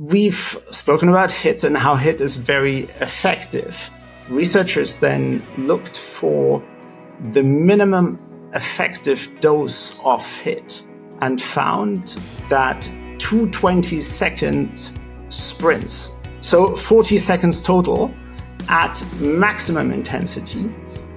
we've spoken about HIIT and how HIIT is very effective. Researchers then looked for the minimum effective dose of HIIT and found that 220-second sprints, so 40 seconds total at maximum intensity,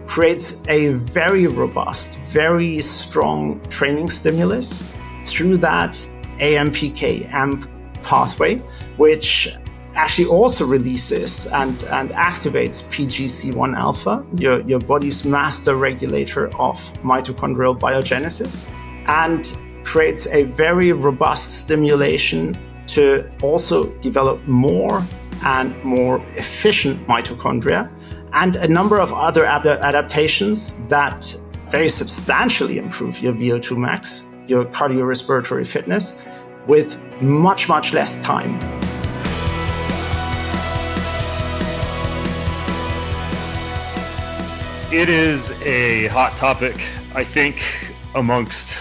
creates a very robust, very strong training stimulus through that AMPK, AMP pathway, which actually also releases and activates PGC1 alpha, your body's master regulator of mitochondrial biogenesis, and creates a very robust stimulation to also develop more and more efficient mitochondria, and a number of other adaptations that very substantially improve your VO2 max, your cardiorespiratory fitness, with much, much less time. It is a hot topic, I think, amongst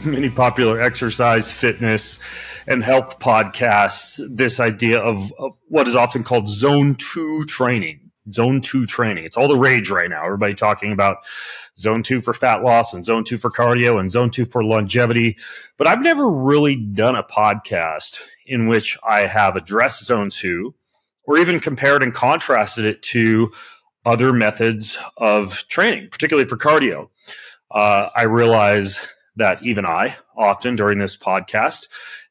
many popular exercise, fitness, and health podcasts, this idea of what is often called zone 2 training. Zone 2 training. It's all the rage right now. Everybody talking about zone 2 for fat loss and zone 2 for cardio and zone 2 for longevity. But I've never really done a podcast in which I have addressed zone 2 or even compared and contrasted it to other methods of training, particularly for cardio. I realize that even I often during this podcast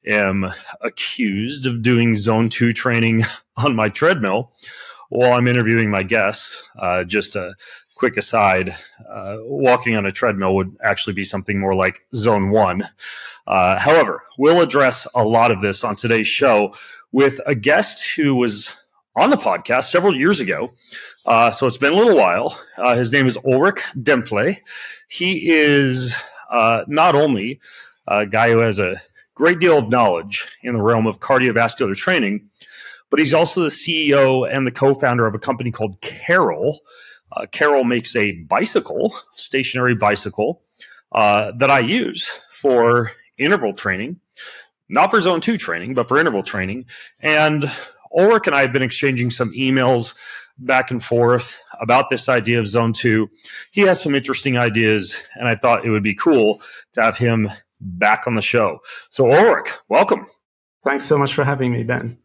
am accused of doing zone 2 training on my treadmill while I'm interviewing my guests. Just a quick aside, walking on a treadmill would actually be something more like zone 1. However, we'll address a lot of this on today's show with a guest who was on the podcast several years ago. So it's been a little while. His name is Ulrich Dempfle. He is not only a guy who has a great deal of knowledge in the realm of cardiovascular training, but he's also the CEO and the co-founder of a company called Carol. Carol makes a bicycle, stationary bicycle, that I use for interval training, not for zone 2 training, but for interval training. And Ulrich and I have been exchanging some emails back and forth about this idea of zone 2. He has some interesting ideas, and I thought it would be cool to have him back on the show. So Ulrich, welcome. Thanks so much for having me, Ben.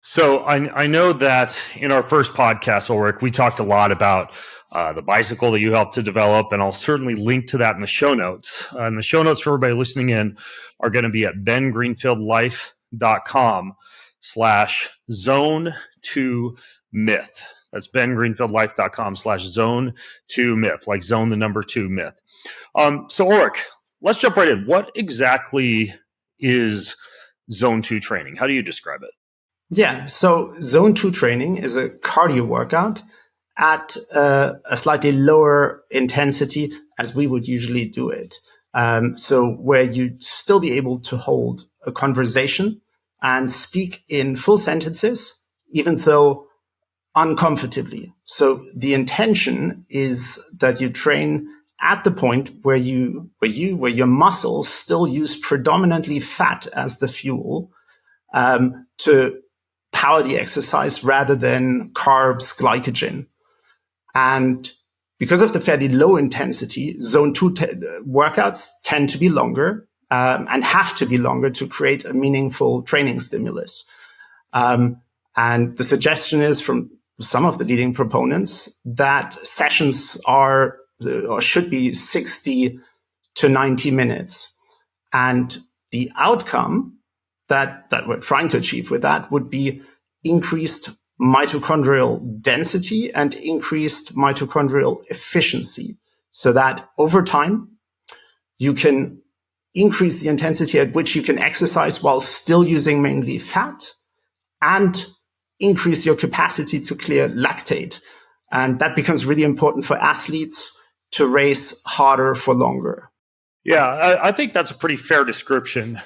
So I know that in our first podcast, Ulrich, we talked a lot about the bicycle that you helped to develop, and I'll certainly link to that in the show notes. And the show notes for everybody listening in are going to be at bengreenfieldlife.com/zone2myth. That's bengreenfieldlife.com/zone2myth, like zone the number 2 myth. So Ulrich, let's jump right in. What exactly is zone 2 training? How do you describe it? Yeah, so zone 2 training is a cardio workout at a slightly lower intensity as we would usually do it. So where you'd still be able to hold a conversation and speak in full sentences, even though uncomfortably. So the intention is that you train at the point where your muscles still use predominantly fat as the fuel to power the exercise rather than carbs, glycogen. And because of the fairly low intensity, zone 2 workouts tend to be longer and have to be longer to create a meaningful training stimulus. And the suggestion is from some of the leading proponents that sessions are or should be 60 to 90 minutes. And the outcome that we're trying to achieve with that would be increased mitochondrial density and increased mitochondrial efficiency, so that over time you can increase the intensity at which you can exercise while still using mainly fat and increase your capacity to clear lactate. And that becomes really important for athletes to race harder for longer. Yeah, I think that's a pretty fair description.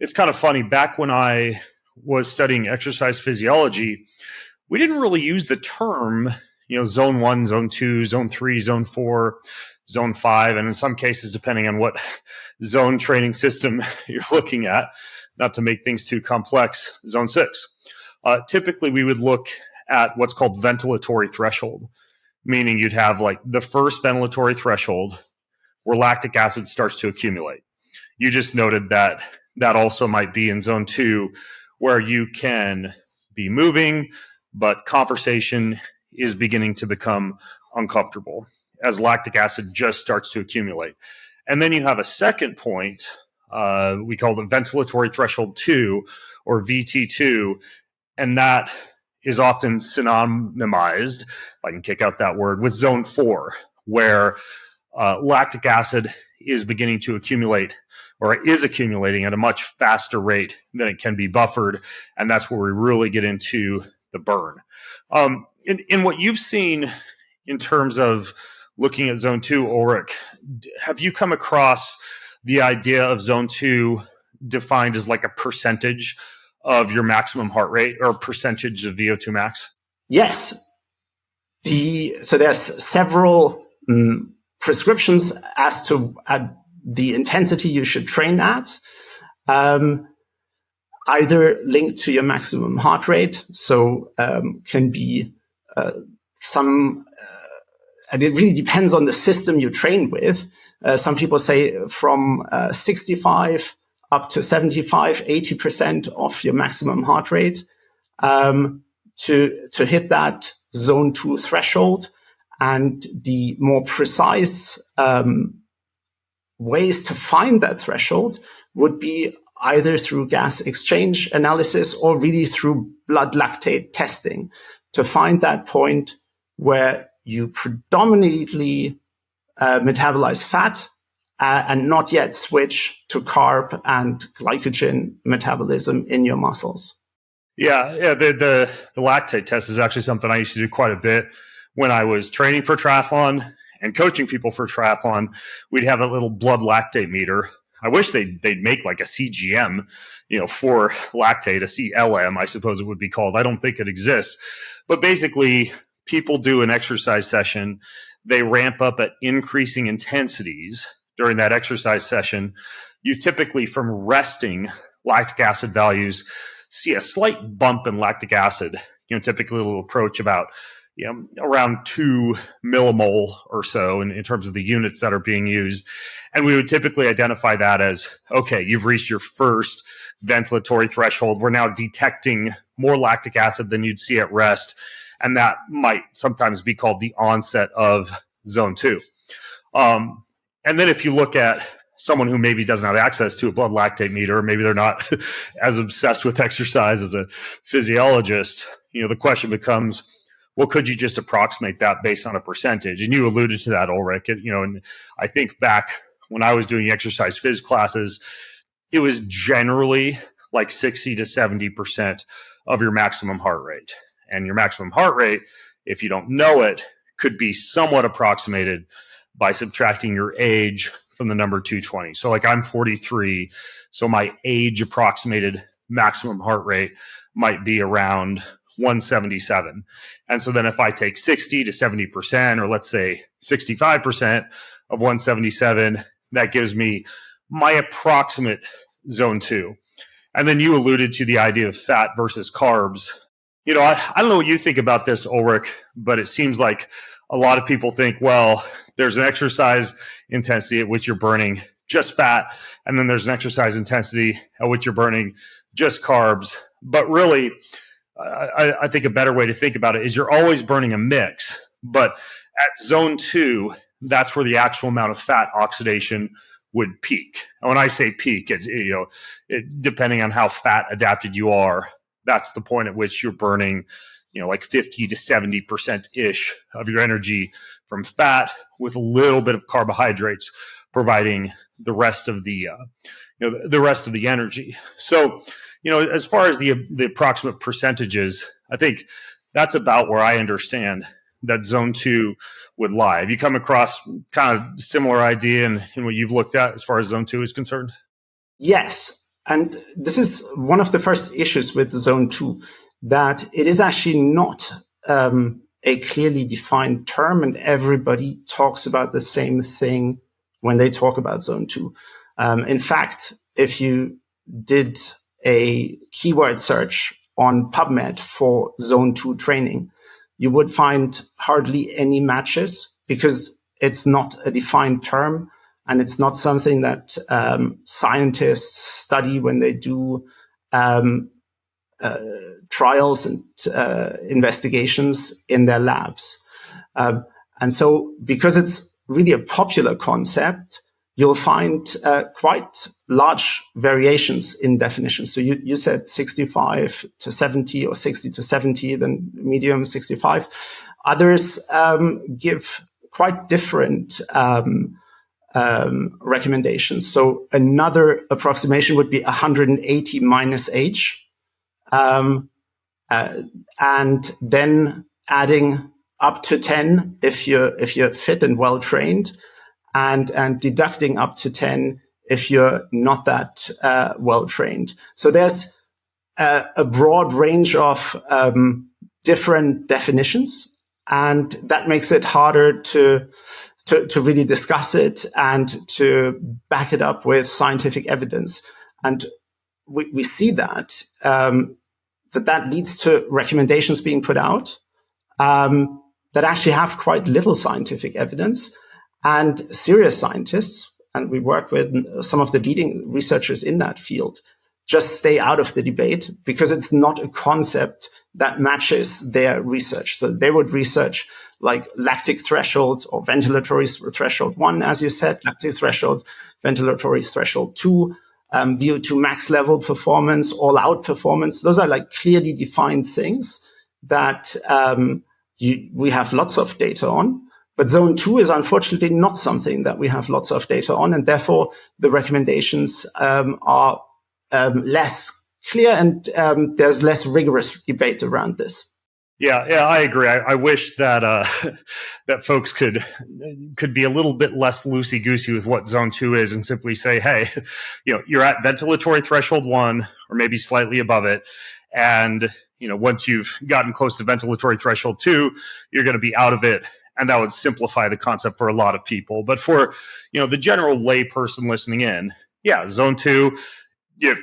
It's kind of funny. Back when I was studying exercise physiology, we didn't really use the term, zone 1, zone 2, zone 3, zone 4, zone 5. And in some cases, depending on what zone training system you're looking at, not to make things too complex, zone 6. Typically, we would look at what's called ventilatory threshold, meaning you'd have like the first ventilatory threshold where lactic acid starts to accumulate. You just noted that that also might be in zone 2, where you can be moving, but conversation is beginning to become uncomfortable as lactic acid just starts to accumulate. And then you have a second point, we call it ventilatory threshold 2 or VT2, and that is often synonymized, if I can kick out that word, with zone 4, where lactic acid is beginning to accumulate or is accumulating at a much faster rate than it can be buffered. And that's where we really get into the burn. In what you've seen in terms of looking at zone 2, Ulrich, have you come across the idea of zone 2 defined as like a percentage of your maximum heart rate or percentage of VO2 max? Yes. So there's several prescriptions as to the intensity you should train at, either linked to your maximum heart rate. So can be some, and it really depends on the system you train with. Some people say from 65 up to 75, 80% of your maximum heart rate to hit that zone 2 threshold. And the more precise ways to find that threshold would be either through gas exchange analysis or really through blood lactate testing to find that point where you predominantly metabolize fat and not yet switch to carb and glycogen metabolism in your muscles. Yeah. The lactate test is actually something I used to do quite a bit when I was training for triathlon and coaching people for triathlon. We'd have a little blood lactate meter. I wish they'd make like a CGM, for lactate, a CLM, I suppose it would be called. I don't think it exists. But basically, people do an exercise session. They ramp up at increasing intensities during that exercise session. You typically, from resting lactic acid values, see a slight bump in lactic acid. Typically it'll approach about around 2 millimole or so in terms of the units that are being used. And we would typically identify that as, okay, you've reached your first ventilatory threshold. We're now detecting more lactic acid than you'd see at rest. And that might sometimes be called the onset of zone 2. And then if you look at someone who maybe doesn't have access to a blood lactate meter, maybe they're not as obsessed with exercise as a physiologist, the question becomes, well, could you just approximate that based on a percentage? And you alluded to that, Ulrich. And I think back when I was doing exercise phys classes, it was generally like 60 to 70% of your maximum heart rate. And your maximum heart rate, if you don't know it, could be somewhat approximated by subtracting your age from the number 220. So like I'm 43, so my age approximated maximum heart rate might be around 177. And so then if I take 60 to 70%, or let's say 65% of 177, that gives me my approximate zone 2. And then you alluded to the idea of fat versus carbs. I don't know what you think about this, Ulrich, but it seems like a lot of people think, well, there's an exercise intensity at which you're burning just fat, and then there's an exercise intensity at which you're burning just carbs. But really, I think a better way to think about it is you're always burning a mix, but at zone 2, that's where the actual amount of fat oxidation would peak. And when I say peak, it's, depending on how fat adapted you are, that's the point at which you're burning, like 50 to 70% ish of your energy from fat, with a little bit of carbohydrates providing the rest of the, the rest of the energy. So, as far as the approximate percentages, I think that's about where I understand that zone 2 would lie. Have you come across kind of similar idea in what you've looked at as far as zone 2 is concerned? Yes. And this is one of the first issues with zone 2, that it is actually not a clearly defined term, and everybody talks about the same thing when they talk about zone 2. In fact, if you did a keyword search on PubMed for Zone 2 training, you would find hardly any matches because it's not a defined term and it's not something that scientists study when they do trials and investigations in their labs. And so because it's really a popular concept, you'll find quite large variations in definitions. So you said 65 to 70 or 60 to 70, then medium 65. Others give quite different recommendations. So another approximation would be 180 minus H. And then adding up to 10 if you're fit and well trained, and deducting up to 10 if you're not that well trained. So there's a broad range of different definitions, and that makes it harder to really discuss it and to back it up with scientific evidence. And we see that that leads to recommendations being put out that actually have quite little scientific evidence, and serious scientists, and we work with some of the leading researchers in that field, just stay out of the debate because it's not a concept that matches their research. So they would research like lactic threshold or ventilatory threshold 1, as you said, lactic threshold, ventilatory threshold 2, VO2 max level performance, all out performance. Those are like clearly defined things that we have lots of data on. But Zone 2 is unfortunately not something that we have lots of data on, and therefore the recommendations are less clear, and there's less rigorous debate around this. Yeah, I agree. I wish that that folks could be a little bit less loosey-goosey with what Zone 2 is and simply say, hey, you're at ventilatory threshold 1 or maybe slightly above it, and once you've gotten close to ventilatory threshold 2, you're going to be out of it. And that would simplify the concept for a lot of people. But for, the general lay person listening in, Zone 2, you're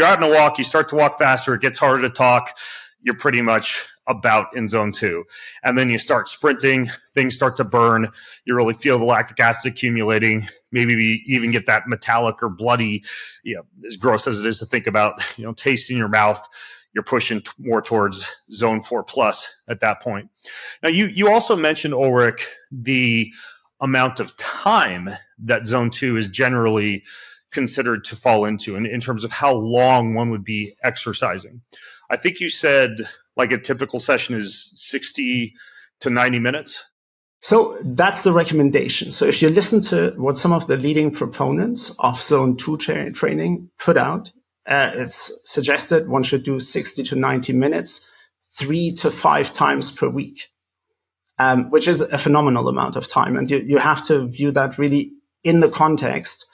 out on a walk, you start to walk faster, it gets harder to talk, you're pretty much about in Zone 2. And then you start sprinting, things start to burn, you really feel the lactic acid accumulating, maybe we even get that metallic or bloody, as gross as it is to think about, taste in your mouth. You're pushing more towards Zone 4 plus at that point. Now, you also mentioned, Ulrich, the amount of time that Zone 2 is generally considered to fall into in terms of how long one would be exercising. I think you said like a typical session is 60 to 90 minutes. So that's the recommendation. So if you listen to what some of the leading proponents of Zone 2 training put out, it's suggested one should do 60 to 90 minutes, 3 to 5 times per week, which is a phenomenal amount of time. And you have to view that really in the context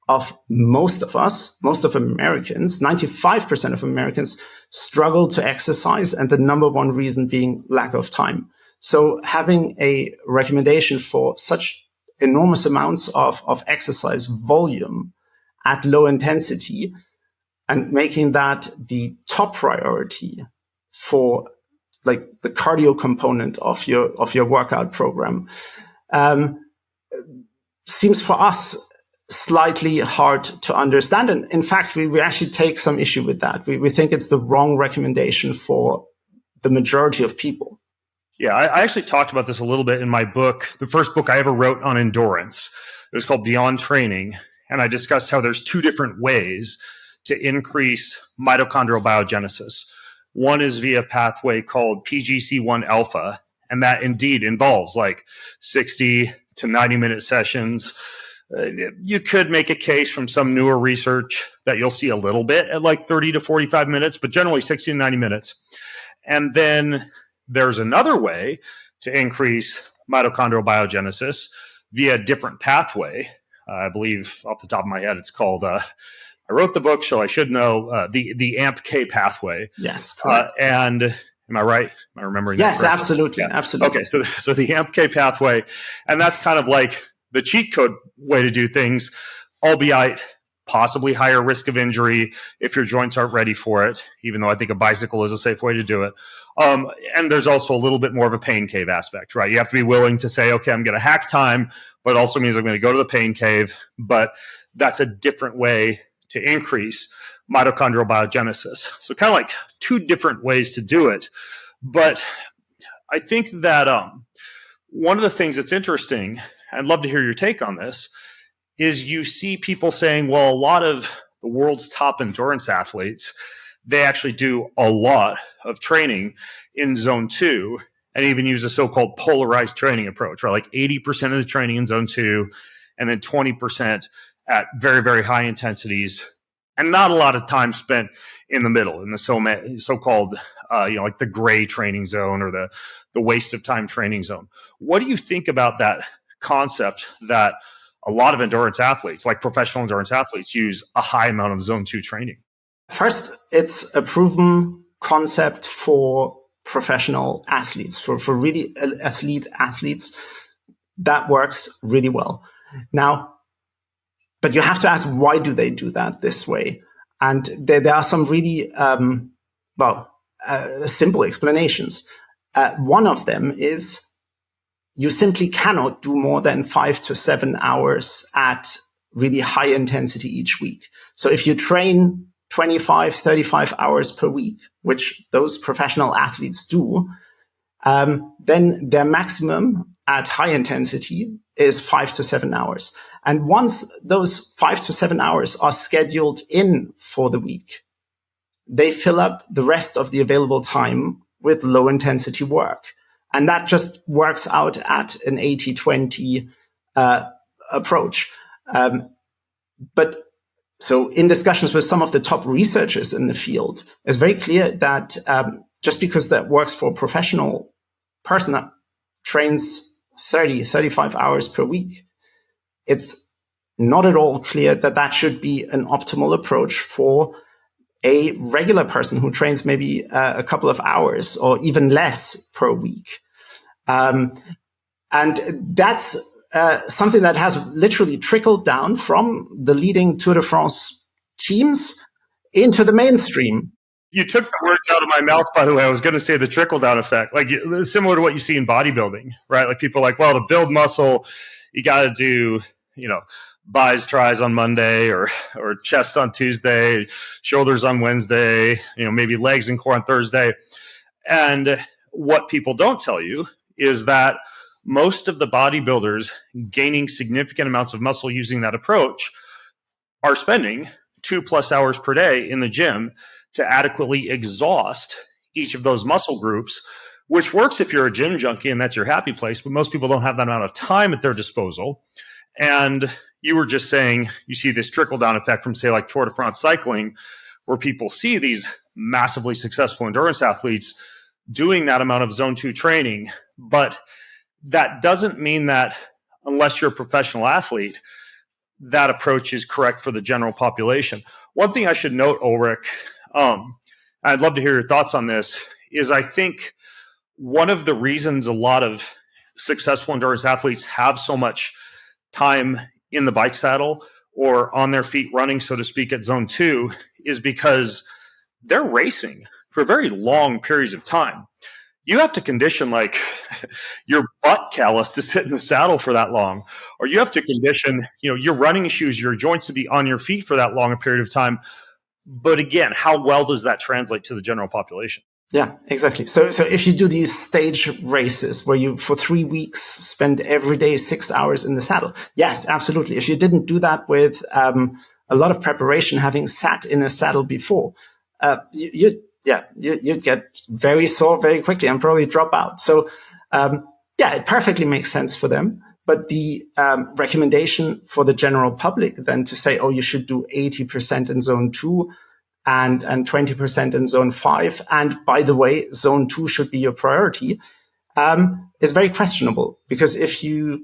of most of Americans, 95% of Americans struggle to exercise, and the number one reason being lack of time. So having a recommendation for such enormous amounts of exercise volume at low intensity and making that the top priority for like the cardio component of your workout program seems for us slightly hard to understand. And in fact, we actually take some issue with that. We think it's the wrong recommendation for the majority of people. Yeah, I actually talked about this a little bit in my book, the first book I ever wrote on endurance. It was called Beyond Training. And I discussed how there's two different ways to increase mitochondrial biogenesis. One is via a pathway called PGC1 alpha, and that indeed involves like 60 to 90 minute sessions. You could make a case from some newer research that you'll see a little bit at like 30 to 45 minutes, but generally 60 to 90 minutes. And then there's another way to increase mitochondrial biogenesis via a different pathway. I believe off the top of my head, it's called, I wrote the book, so I should know, the AMP-K pathway. Yes. And am I right? Am I remembering that correctly? Yes, absolutely. Yeah. Absolutely. Okay, so the AMP-K pathway, and that's kind of like the cheat code way to do things, albeit possibly higher risk of injury if your joints aren't ready for it, even though I think a bicycle is a safe way to do it. And there's also a little bit more of a pain cave aspect, right? You have to be willing to say, okay, I'm going to hack time, but it also means I'm going to go to the pain cave. But that's a different way to increase mitochondrial biogenesis. So kind of like two different ways to do it. But I think that one of the things that's interesting, I'd love to hear your take on this, is you see people saying, well, a lot of the world's top endurance athletes, they actually do a lot of training in zone 2 and even use a so-called polarized training approach, right? Like 80% of the training in zone 2 and then 20% at very, very high intensities and not a lot of time spent in the middle, in the so-called, like the gray training zone or the waste of time training zone. What do you think about that concept that a lot of endurance athletes, like professional endurance athletes, use a high amount of zone 2 training? First, it's a proven concept for professional athletes, for really elite athletes. That works really well. Now, but you have to ask, why do they do that this way? And there are some really, simple explanations. One of them is you simply cannot do more than 5 to 7 hours at really high intensity each week. So if you train 25, 35 hours per week, which those professional athletes do, then their maximum at high intensity is 5 to 7 hours. And once those 5 to 7 hours are scheduled in for the week, they fill up the rest of the available time with low intensity work. And that just works out at an 80-20 approach. But so in discussions with some of the top researchers in the field, it's very clear that just because that works for a professional person that trains 30, 35 hours per week, it's not at all clear that that should be an optimal approach for a regular person who trains maybe a couple of hours or even less per week. And that's something that has literally trickled down from the leading Tour de France teams into the mainstream. You took the words out of my mouth, by the way. I was going to say the trickle-down effect, like similar to what you see in bodybuilding, right? Like people are like, well, to build muscle, you got to do, buys, tries on Monday or chest on Tuesday, shoulders on Wednesday, maybe legs and core on Thursday. And what people don't tell you is that most of the bodybuilders gaining significant amounts of muscle using that approach are spending 2+ hours per day in the gym to adequately exhaust each of those muscle groups, which works if you're a gym junkie and that's your happy place, but most people don't have that amount of time at their disposal. And you were just saying you see this trickle-down effect from, say, like Tour de France cycling, where people see these massively successful endurance athletes doing that amount of zone 2 training. But that doesn't mean that unless you're a professional athlete, that approach is correct for the general population. One thing I should note, Ulrich, I'd love to hear your thoughts on this, is I think one of the reasons a lot of successful endurance athletes have so much time in the bike saddle or on their feet running, so to speak, at zone 2 is because they're racing for very long periods of time. You have to condition like your butt callus to sit in the saddle for that long, or you have to condition, your running shoes, your joints to be on your feet for that long a period of time. But again, how well does that translate to the general population? Yeah, exactly. So if you do these stage races where you, for 3 weeks, spend every day 6 hours in the saddle, yes, absolutely. If you didn't do that with a lot of preparation, having sat in a saddle before, you'd get very sore very quickly and probably drop out. So it perfectly makes sense for them. But the recommendation for the general public then to say, oh, you should do 80% in zone 2 and 20% in zone 5. And by the way, zone 2 should be your priority, is very questionable. Because if you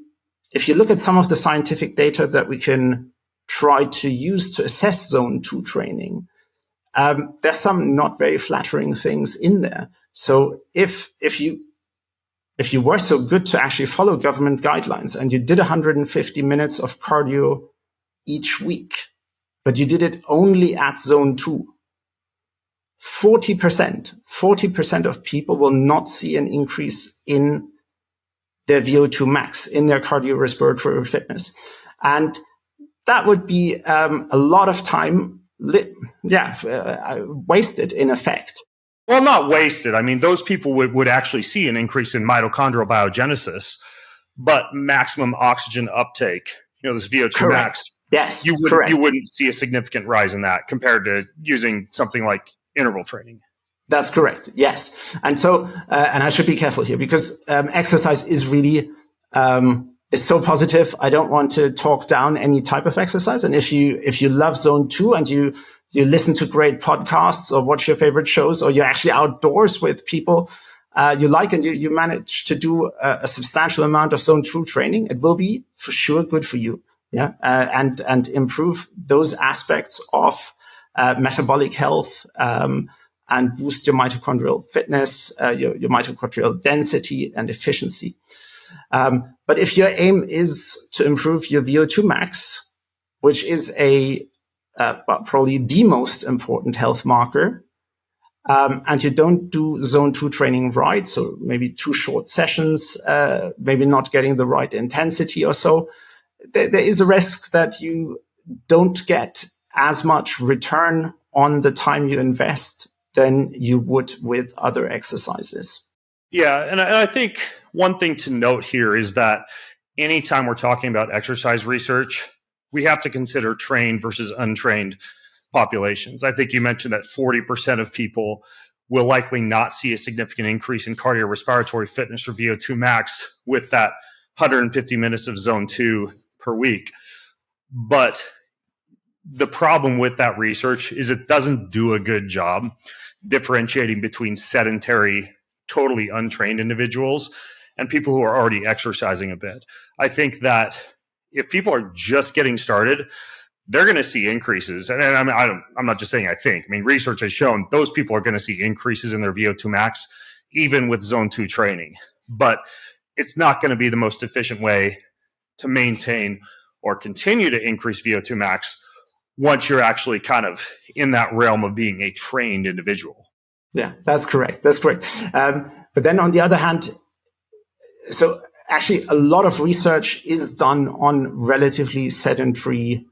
look at some of the scientific data that we can try to use to assess zone 2 training, there's some not very flattering things in there. So if you were so good to actually follow government guidelines and you did 150 minutes of cardio each week, but you did it only at zone 2, 40% of people will not see an increase in their VO2 max, in their cardiorespiratory fitness. And that would be a lot of time, wasted in effect. Well, not wasted. I mean, those people would actually see an increase in mitochondrial biogenesis, but maximum oxygen uptake, this VO2 Correct. max, yes, you wouldn't see a significant rise in that compared to using something like interval training. That's correct. Yes. And so, and I should be careful here because exercise is really, is so positive. I don't want to talk down any type of exercise. And if you love zone 2 and you listen to great podcasts or watch your favorite shows, or you're actually outdoors with people you like, and you manage to do a substantial amount of zone 2 training, it will be for sure good for you. Yeah. And improve those aspects of metabolic health, and boost your mitochondrial fitness, your mitochondrial density and efficiency. But if your aim is to improve your VO2 max, which is probably the most important health marker, and you don't do zone 2 training right, so maybe 2 short sessions, maybe not getting the right intensity or so, there is a risk that you don't get as much return on the time you invest than you would with other exercises. Yeah, and I think one thing to note here is that anytime we're talking about exercise research, we have to consider trained versus untrained populations. I think you mentioned that 40% of people will likely not see a significant increase in cardiorespiratory fitness or VO2 max with that 150 minutes of zone 2 per week. But the problem with that research is it doesn't do a good job differentiating between sedentary, totally untrained individuals and people who are already exercising a bit. I think that if people are just getting started, they're going to see increases. And I'm not just saying I think. I mean, research has shown those people are going to see increases in their VO2 max, even with zone 2 training. But it's not going to be the most efficient way to maintain or continue to increase VO2 max once you're actually kind of in that realm of being a trained individual. Yeah, that's correct. That's correct. But then on the other hand, so actually a lot of research is done on relatively sedentary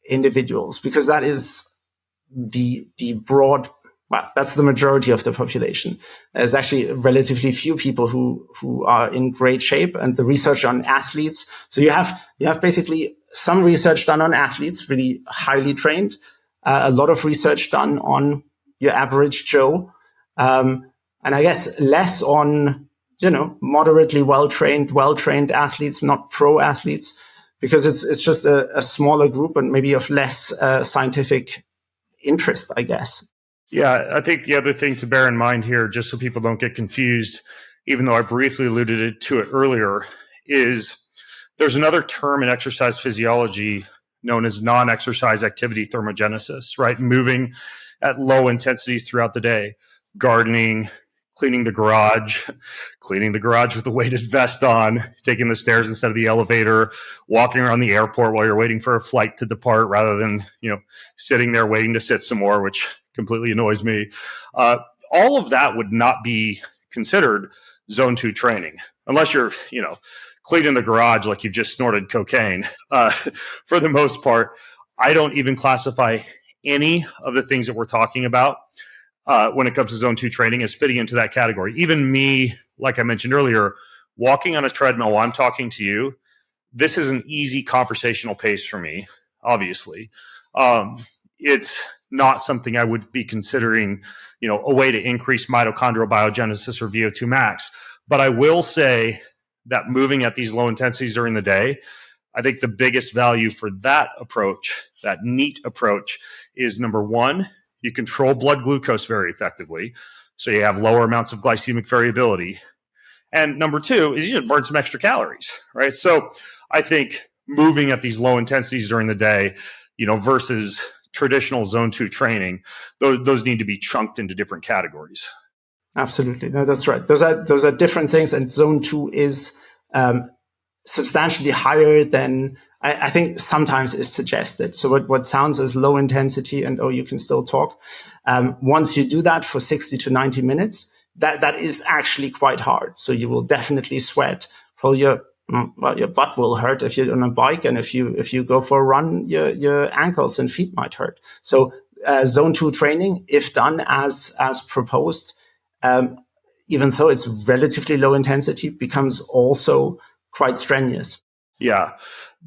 individuals, because that is the broad, well, that's the majority of the population. There's actually relatively few people who are in great shape, and the research on athletes. So you have basically some research done on athletes, really highly trained, a lot of research done on your average Joe, and I guess less on, moderately well-trained athletes, not pro athletes, because it's just a smaller group and maybe of less scientific interest, I guess. Yeah, I think the other thing to bear in mind here, just so people don't get confused, even though I briefly alluded to it earlier, is there's another term in exercise physiology known as non-exercise activity thermogenesis, right? Moving at low intensities throughout the day, gardening, cleaning the garage with a weighted vest on, taking the stairs instead of the elevator, walking around the airport while you're waiting for a flight to depart rather than, sitting there waiting to sit some more, which completely annoys me. All of that would not be considered zone 2 training unless you're, cleaning the garage like you've just snorted cocaine. For the most part, I don't even classify any of the things that we're talking about when it comes to zone 2 training as fitting into that category. Even me, like I mentioned earlier, walking on a treadmill while I'm talking to you, this is an easy conversational pace for me, obviously. It's not something I would be considering, a way to increase mitochondrial biogenesis or VO2 max. But I will say that moving at these low intensities during the day, I think the biggest value for that approach, that NEAT approach, is number one, you control blood glucose very effectively. So you have lower amounts of glycemic variability. And number two is you just burn some extra calories, right? So I think moving at these low intensities during the day, versus traditional zone 2 training, those need to be chunked into different categories. Absolutely. No, that's right. Those are different things. And zone 2 is substantially higher than I think sometimes is suggested. So what sounds as low intensity and, oh, you can still talk. Once you do that for 60 to 90 minutes, that is actually quite hard. So you will definitely sweat. Probably your butt will hurt if you're on a bike. And if you go for a run, your ankles and feet might hurt. So zone 2 training, if done as proposed, even though it's relatively low intensity, becomes also quite strenuous. Yeah.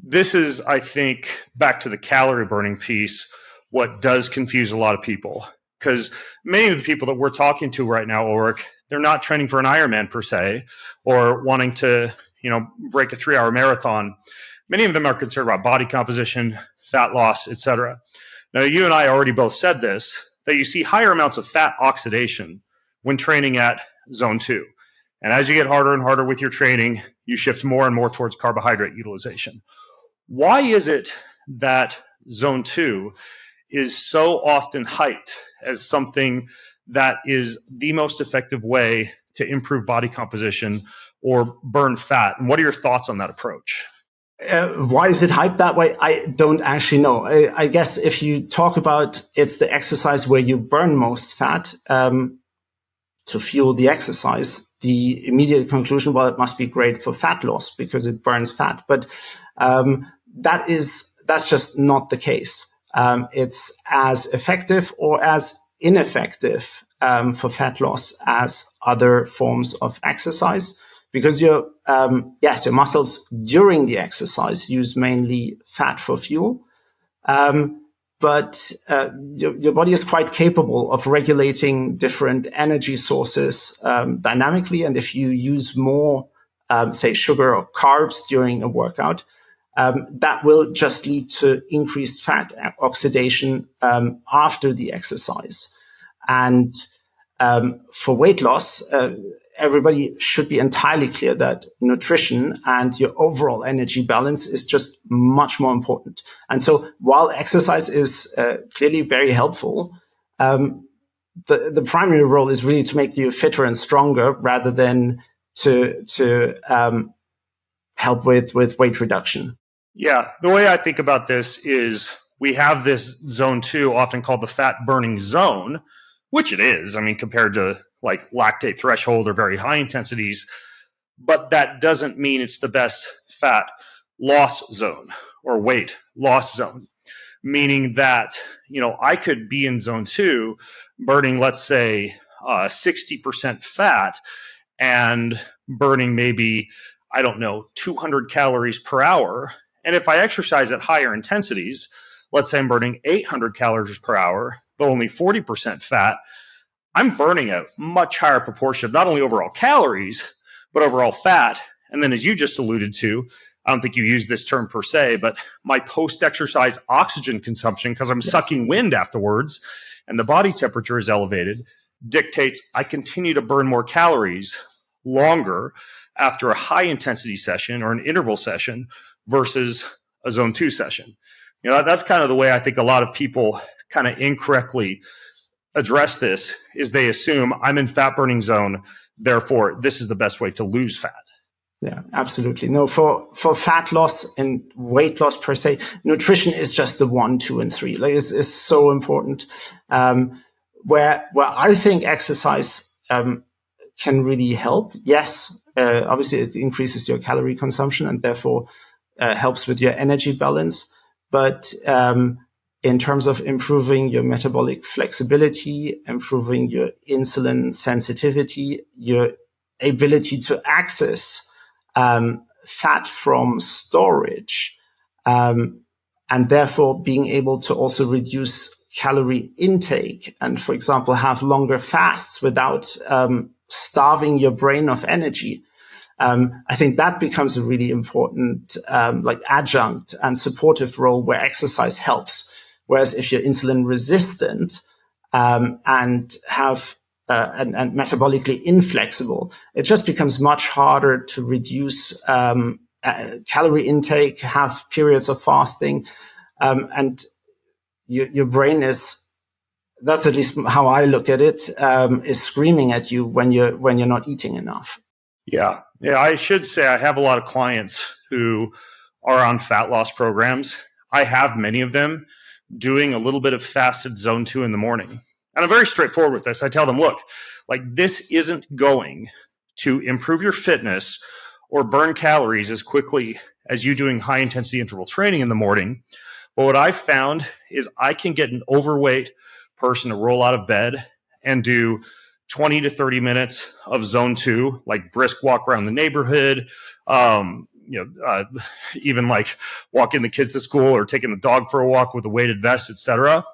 This is, I think, back to the calorie burning piece, what does confuse a lot of people. Because many of the people that we're talking to right now, Ulrich, they're not training for an Ironman per se, or wanting to, break a 3-hour marathon. Many of them are concerned about body composition, fat loss, etc. Now, you and I already both said this, that you see higher amounts of fat oxidation when training at zone 2. And as you get harder and harder with your training, you shift more and more towards carbohydrate utilization. Why is it that zone 2 is so often hyped as something that is the most effective way to improve body composition or burn fat? And what are your thoughts on that approach? Why is it hyped that way? I don't actually know. I guess if you talk about it's the exercise where you burn most fat to fuel the exercise, the immediate conclusion, well, it must be great for fat loss because it burns fat. But that's just not the case. It's as effective or as ineffective for fat loss as other forms of exercise, because your muscles during the exercise use mainly fat for fuel. But your body is quite capable of regulating different energy sources dynamically. And if you use more, say, sugar or carbs during a workout, that will just lead to increased fat oxidation after the exercise. And for weight loss, everybody should be entirely clear that nutrition and your overall energy balance is just much more important. And so while exercise is clearly very helpful, the primary role is really to make you fitter and stronger rather than to help with weight reduction. Yeah, the way I think about this is we have this zone 2, often called the fat burning zone, which it is. I mean, compared to like lactate threshold or very high intensities, but that doesn't mean it's the best fat loss zone or weight loss zone, meaning that, I could be in zone 2 burning, let's say, 60% fat and burning maybe, 200 calories per hour. And if I exercise at higher intensities, let's say I'm burning 800 calories per hour, but only 40% fat, I'm burning a much higher proportion of not only overall calories, but overall fat. And then as you just alluded to, I don't think you use this term per se, but my post-exercise oxygen consumption, because I'm sucking wind afterwards and the body temperature is elevated, dictates I continue to burn more calories longer after a high intensity session or an interval session versus a zone 2 session. That's kind of the way I think a lot of people kind of incorrectly address this, is they assume I'm in fat burning zone, therefore this is the best way to lose fat. Yeah, absolutely. No, for fat loss and weight loss per se, nutrition is just the 1, 2, and 3. Like it's so important. Where I think exercise can really help. Yes, obviously it increases your calorie consumption and therefore helps with your energy balance. But in terms of improving your metabolic flexibility, improving your insulin sensitivity, your ability to access fat from storage, and therefore being able to also reduce calorie intake and, for example, have longer fasts without starving your brain of energy. I think that becomes a really important adjunct and supportive role where exercise helps. Whereas if you're insulin resistant and have and metabolically inflexible, it just becomes much harder to reduce calorie intake, have periods of fasting, and your brain is, that's at least how I look at it, is screaming at you when you're not eating enough. Yeah. I should say I have a lot of clients who are on fat loss programs, I have many of them doing a little bit of fasted zone 2 in the morning. And I'm very straightforward with this. I tell them, look, like this isn't going to improve your fitness or burn calories as quickly as you doing high intensity interval training in the morning. But what I've found is I can get an overweight person to roll out of bed and do 20 to 30 minutes of zone 2, like brisk walk around the neighborhood, even like walking the kids to school or taking the dog for a walk with a weighted vest, etc.,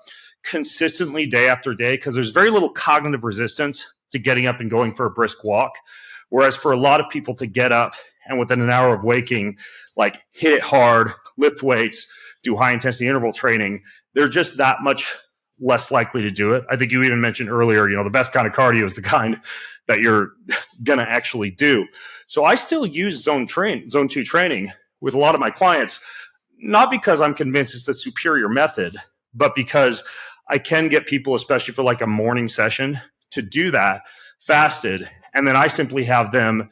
consistently day after day, because there's very little cognitive resistance to getting up and going for a brisk walk. Whereas for a lot of people to get up and within an hour of waking, like hit it hard, lift weights, do high intensity interval training, they're just that much less likely to do it. I think you even mentioned earlier, the best kind of cardio is the kind that you're going to actually do. So I still use zone 2 training with a lot of my clients, not because I'm convinced it's the superior method, but because I can get people, especially for like a morning session, to do that fasted. And then I simply have them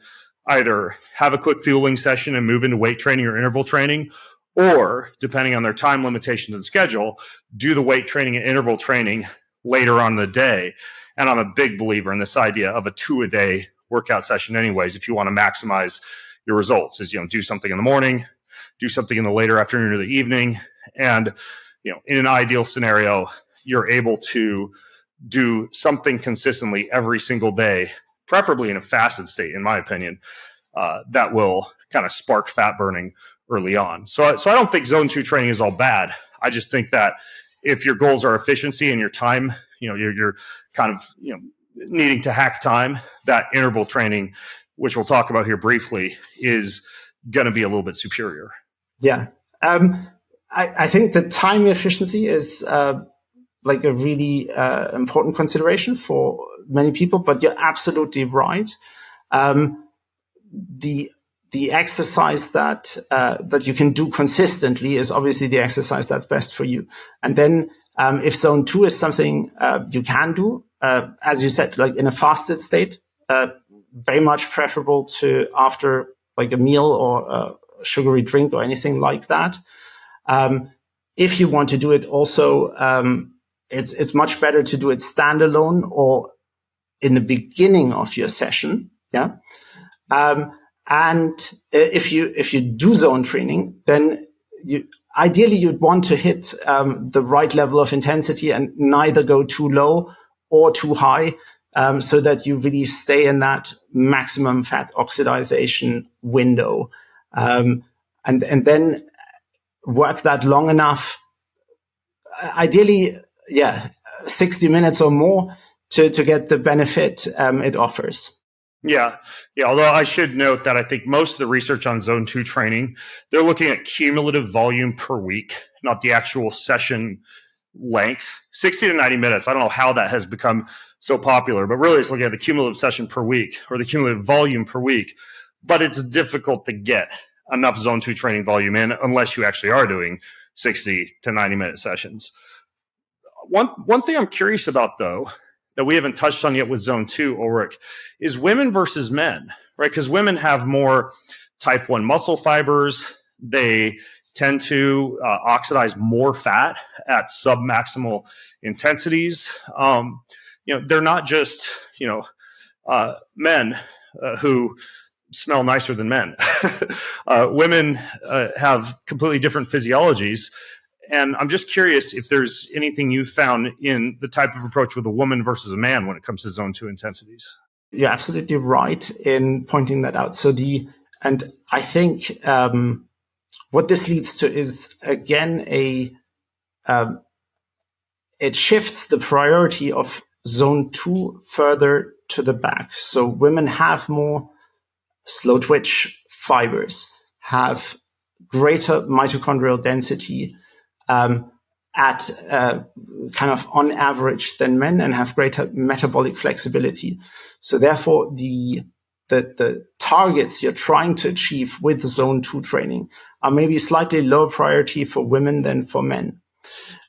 either have a quick fueling session and move into weight training or interval training, or depending on their time limitations and schedule, do the weight training and interval training later on in the day. And I'm a big believer in this idea of a 2-a-day workout session anyways, if you want to maximize your results, is, do something in the morning, do something in the later afternoon or the evening. And, in an ideal scenario, you're able to do something consistently every single day, preferably in a fasted state, in my opinion, that will kind of spark fat burning early on. So I don't think zone 2 training is all bad. I just think that if your goals are efficiency and your time, you're kind of, needing to hack time, that interval training, which we'll talk about here briefly, is going to be a little bit superior. Yeah. I think the time efficiency is like a really important consideration for many people, but you're absolutely right. The exercise that you can do consistently is obviously the exercise that's best for you. And then if zone 2 is something you can do, as you said, like in a fasted state, very much preferable to after like a meal or a sugary drink or anything like that. If you want to do it also, it's much better to do it standalone or in the beginning of your session. Yeah. And if you do zone training, then ideally you'd want to hit the right level of intensity and neither go too low or too high, so that you really stay in that maximum fat oxidation window, and then work that long enough. Ideally, 60 minutes or more to get the benefit it offers. Yeah. Although I should note that I think most of the research on zone 2 training, they're looking at cumulative volume per week, not the actual session length. 60 to 90 minutes. I don't know how that has become so popular, but really it's looking at the cumulative session per week or the cumulative volume per week. But it's difficult to get enough zone 2 training volume in unless you actually are doing 60 to 90 minute sessions. One thing I'm curious about, though, that we haven't touched on yet with zone 2, Ulrich, is women versus men, right? Because women have more type 1 muscle fibers. They tend to oxidize more fat at submaximal intensities. They're not just, men who smell nicer than men. Women have completely different physiologies. And I'm just curious if there's anything you found in the type of approach with a woman versus a man when it comes to zone 2 intensities. You're absolutely right in pointing that out. And I think what this leads to is, again, it shifts the priority of zone 2 further to the back. So women have more slow twitch fibers, have greater mitochondrial density, at kind of on average than men, and have greater metabolic flexibility. So therefore, the targets you're trying to achieve with zone 2 training are maybe slightly lower priority for women than for men.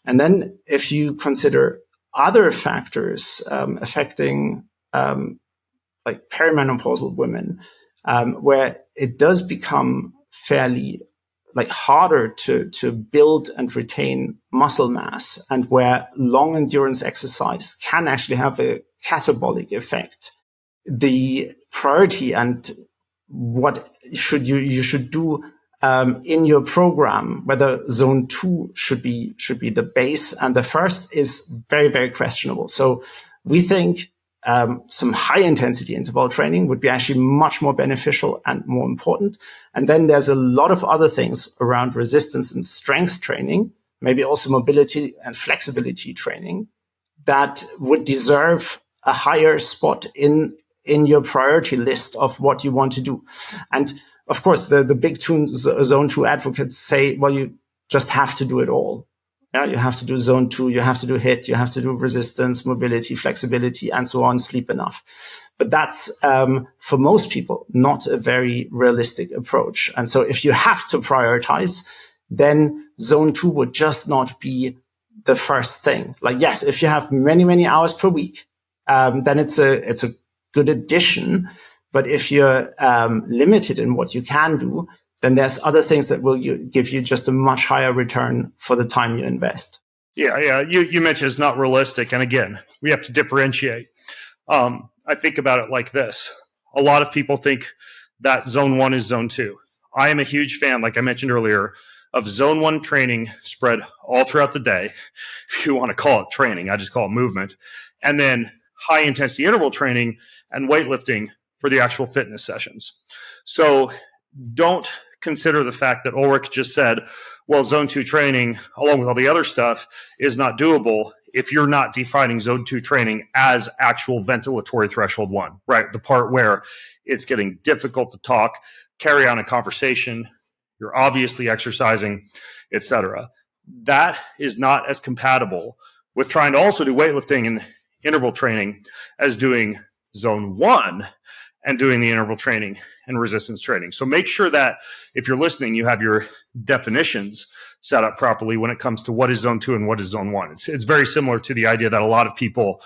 And then if you consider other factors affecting like perimenopausal women, where it does become fairly like harder to build and retain muscle mass, and where long endurance exercise can actually have a catabolic effect. The priority and what you should do in your program, whether zone 2 should be the base and the first, is very, very questionable. So we think some high intensity interval training would be actually much more beneficial and more important. And then there's a lot of other things around resistance and strength training, maybe also mobility and flexibility training, that would deserve a higher spot in your priority list of what you want to do. And of course, the big zone 2 advocates say, well, you just have to do it all. Yeah, you have to do zone 2, you have to do HIIT, you have to do resistance, mobility, flexibility, and so on, sleep enough. But that's, for most people, not a very realistic approach. And so if you have to prioritize, then zone 2 would just not be the first thing. Like, yes, if you have many, many hours per week, then it's a good addition. But if you're limited in what you can do, then there's other things that will give you just a much higher return for the time you invest. Yeah. You mentioned it's not realistic. And again, we have to differentiate. I think about it like this. A lot of people think that zone 1 is zone 2. I am a huge fan, like I mentioned earlier, of zone 1 training spread all throughout the day. If you want to call it training, I just call it movement. And then high intensity interval training and weightlifting for the actual fitness sessions. So don't consider the fact that Ulrich just said, well, zone 2 training, along with all the other stuff, is not doable if you're not defining zone 2 training as actual ventilatory threshold 1, right? The part where it's getting difficult to talk, carry on a conversation, you're obviously exercising, etc. That is not as compatible with trying to also do weightlifting and interval training as doing zone 1 and doing the interval training and resistance training. So make sure that if you're listening, you have your definitions set up properly when it comes to what is zone 2 and what is zone 1. It's very similar to the idea that a lot of people,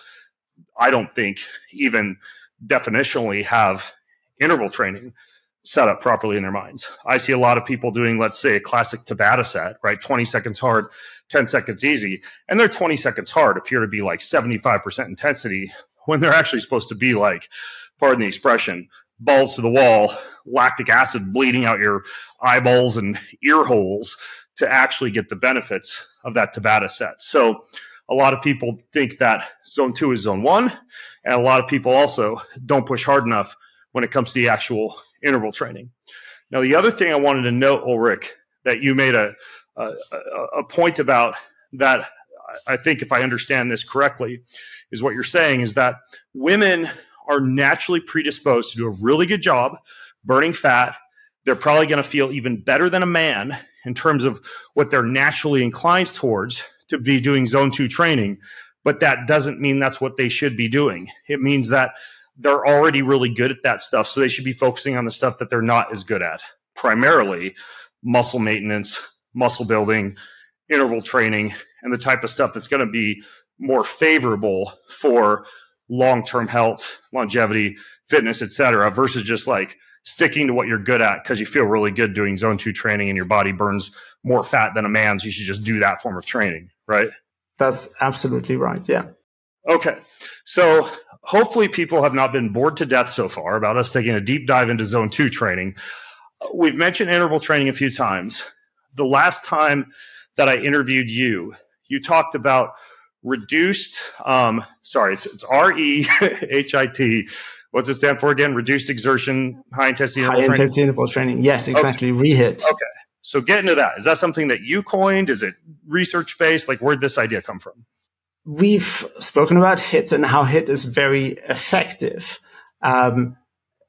I don't think, even definitionally have interval training set up properly in their minds. I see a lot of people doing, let's say, a classic Tabata set, right? 20 seconds hard, 10 seconds easy. And their 20 seconds hard appear to be like 75% intensity when they're actually supposed to be like, pardon the expression, balls to the wall, lactic acid bleeding out your eyeballs and ear holes to actually get the benefits of that Tabata set. So a lot of people think that zone 2 is zone 1. And a lot of people also don't push hard enough when it comes to the actual interval training. Now, the other thing I wanted to note, Ulrich, that you made a point about that, I think if I understand this correctly, is what you're saying is that women are naturally predisposed to do a really good job burning fat. They're probably going to feel even better than a man in terms of what they're naturally inclined towards to be doing zone 2 training. But that doesn't mean that's what they should be doing. It means that they're already really good at that stuff. So they should be focusing on the stuff that they're not as good at, primarily muscle maintenance, muscle building, interval training, and the type of stuff that's going to be more favorable for long-term health, longevity, fitness, et cetera, versus just like sticking to what you're good at because you feel really good doing zone 2 training and your body burns more fat than a man's. You should just do that form of training, right? That's absolutely right. Yeah. Okay. So hopefully people have not been bored to death so far about us taking a deep dive into zone 2 training. We've mentioned interval training a few times. The last time that I interviewed you, you talked about reduced, it's REHIT. What's it stand for again? Reduced exertion, high intensity interval training? High intensity interval training. Yes, exactly. Okay. REHIT. Okay. So get into that. Is that something that you coined? Is it research-based? Like, where'd this idea come from? We've spoken about HIIT and how HIIT is very effective. And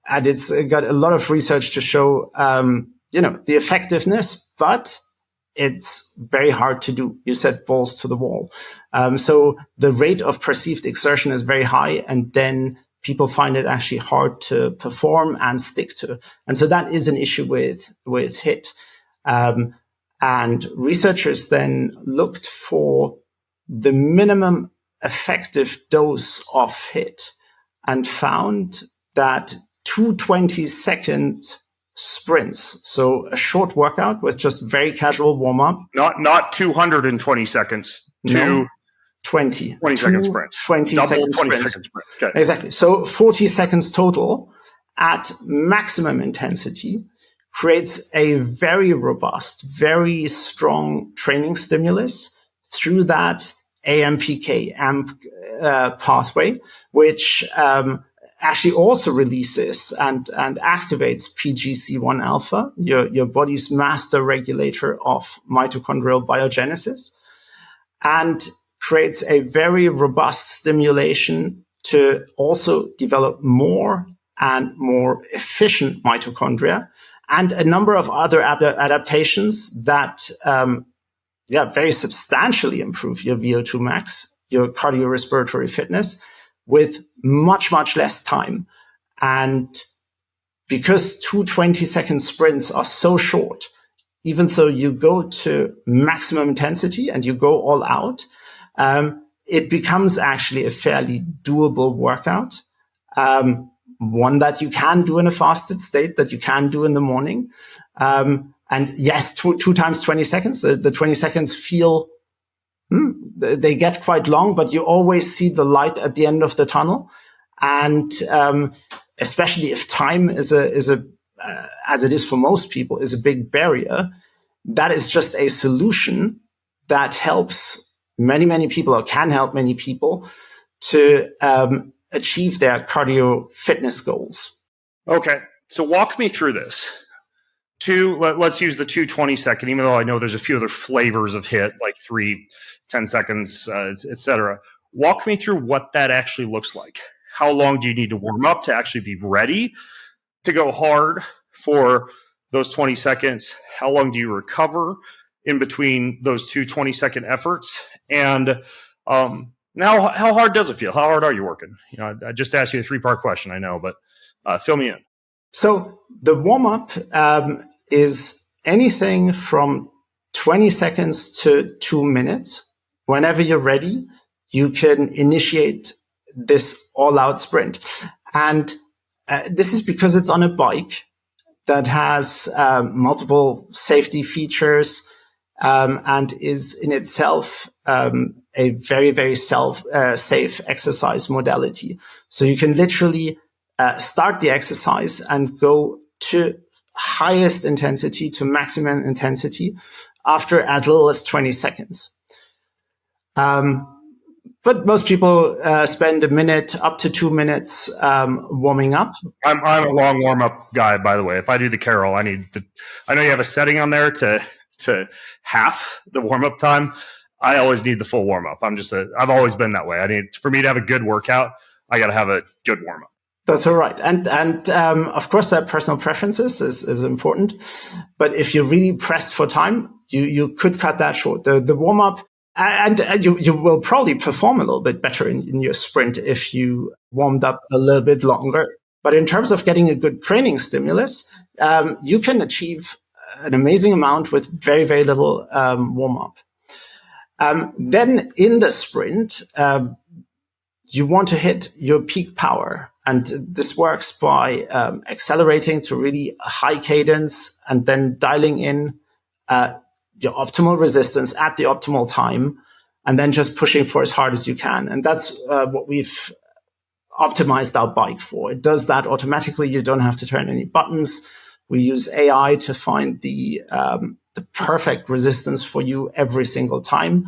it's got a lot of research to show, the effectiveness, but it's very hard to do. You said balls to the wall. So the rate of perceived exertion is very high, and then people find it actually hard to perform and stick to. And so that is an issue with HIIT. And researchers then looked for the minimum effective dose of HIIT and found that 2 20-second sprints. So a short workout with just very casual warm up. Not 220 seconds. No, 20 second sprints. 20 Double second 20 sprints. second sprint. Okay. Exactly. So 40 seconds total at maximum intensity creates a very robust, very strong training stimulus through that AMPK pathway, which actually also releases and activates PGC1 alpha, your body's master regulator of mitochondrial biogenesis, and creates a very robust stimulation to also develop more and more efficient mitochondria, and a number of other adaptations that very substantially improve your VO2 max, your cardiorespiratory fitness, with much, much less time. And because 220-second sprints are so short, even though you go to maximum intensity and you go all out, it becomes actually a fairly doable workout. One that you can do in a fasted state, that you can do in the morning. And yes, two times 20 seconds, the 20 seconds feel, they get quite long, but you always see the light at the end of the tunnel. And especially if time is as it is for most people, is a big barrier, that is just a solution that helps many, many people, or can help many people to achieve their cardio fitness goals. Okay, so walk me through this. Let's use the 220-second, even though I know there's a few other flavors of HIIT, like 3, 10 seconds, et cetera. Walk me through what that actually looks like. How long do you need to warm up to actually be ready to go hard for those 20 seconds? How long do you recover in between those two 20-second efforts? And now, how hard does it feel? How hard are you working? I just asked you a 3-part question, I know, but fill me in. So the warm-up is anything from 20 seconds to 2 minutes. Whenever you're ready, you can initiate this all-out sprint. And this is because it's on a bike that has multiple safety features and is in itself a very, very safe exercise modality. So you can literally start the exercise and go to highest intensity, to maximum intensity, after as little as 20 seconds. But most people spend a minute up to 2 minutes warming up. I'm a long warm up guy, by the way. If I do the Carol, I know you have a setting on there to half the warm up time. I always need the full warm up. I've always been that way. For me to have a good workout, I got to have a good warm up. That's all right. And of course, that personal preferences is important. But if you're really pressed for time, you could cut that short. The warm up, and you will probably perform a little bit better in your sprint if you warmed up a little bit longer. But in terms of getting a good training stimulus, you can achieve an amazing amount with very, very little warm up. Then in the sprint, you want to hit your peak power. And this works by accelerating to really high cadence and then dialing in your optimal resistance at the optimal time, and then just pushing for as hard as you can. And that's what we've optimized our bike for. It does that automatically. You don't have to turn any buttons. We use AI to find the perfect resistance for you every single time.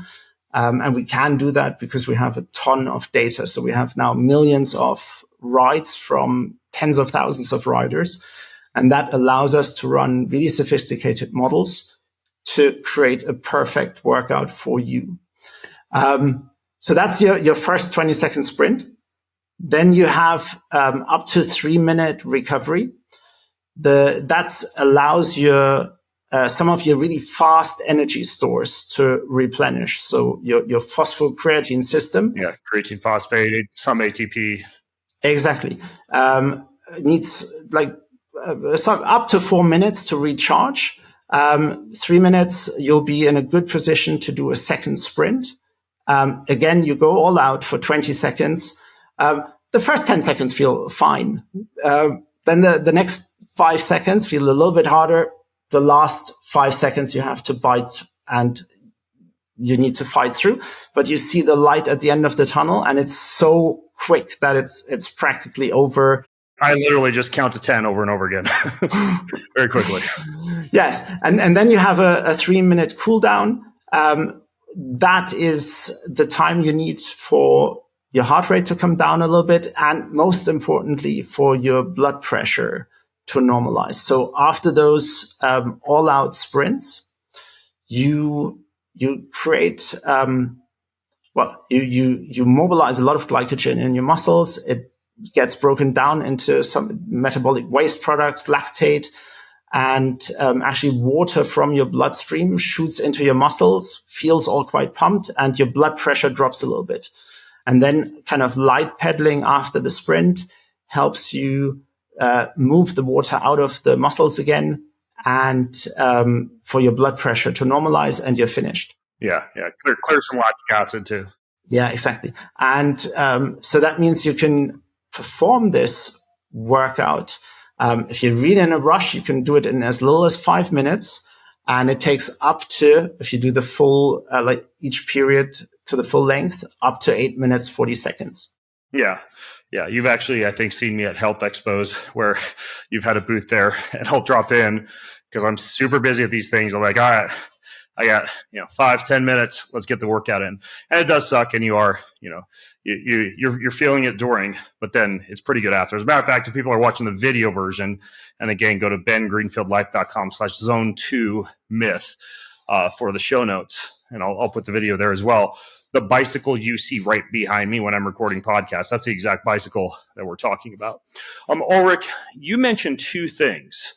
And we can do that because we have a ton of data. So we have now millions of rides from tens of thousands of riders. And that allows us to run really sophisticated models to create a perfect workout for you. So that's your first 20-second sprint. Then you have up to 3-minute recovery. That allows some of your really fast energy stores to replenish. So your phosphocreatine system. Yeah, creatine phosphate, some ATP. Exactly. Needs up to 4 minutes to recharge. 3 minutes, you'll be in a good position to do a second sprint. Again, you go all out for 20 seconds. The first 10 seconds feel fine. Then the next 5 seconds feel a little bit harder. The last 5 seconds you have to bite and you need to fight through, but you see the light at the end of the tunnel, and it's so quick that it's practically over. I literally just count to 10 over and over again very quickly. Yes. And then you have a 3-minute cooldown. That is the time you need for your heart rate to come down a little bit, and most importantly, for your blood pressure to normalize. So after those all-out sprints, you create you mobilize a lot of glycogen in your muscles. It gets broken down into some metabolic waste products, lactate, and actually water from your bloodstream shoots into your muscles, feels all quite pumped, and your blood pressure drops a little bit. And then kind of light pedaling after the sprint helps you move the water out of the muscles again, and for your blood pressure to normalize, and you're finished. Yeah. Clear some lactic acid too. Yeah, exactly. And so that means you can perform this workout. If you're really in a rush, you can do it in as little as 5 minutes. And it takes up to, if you do the full, like each period to the full length, up to 8 minutes, 40 seconds. Yeah. You've actually, I think, seen me at health expos where you've had a booth there, and I'll drop in because I'm super busy at these things. I'm like, all right, I got 5-10 minutes. Let's get the workout in. And it does suck, and you are you're feeling it during, but then it's pretty good after. As a matter of fact, if people are watching the video version, and again, go to bengreenfieldlife.com/zone2myth for the show notes, and I'll put the video there as well. The bicycle you see right behind me when I'm recording podcasts, that's the exact bicycle that we're talking about. Ulrich, you mentioned two things.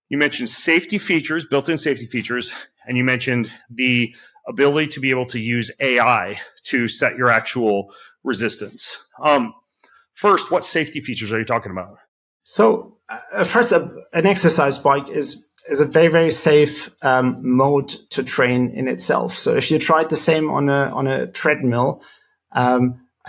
You mentioned safety features, built-in safety features, and you mentioned the ability to be able to use AI to set your actual resistance. First, what safety features are you talking about? So first, an exercise bike is a very, very safe mode to train in itself. So if you tried the same on a treadmill, I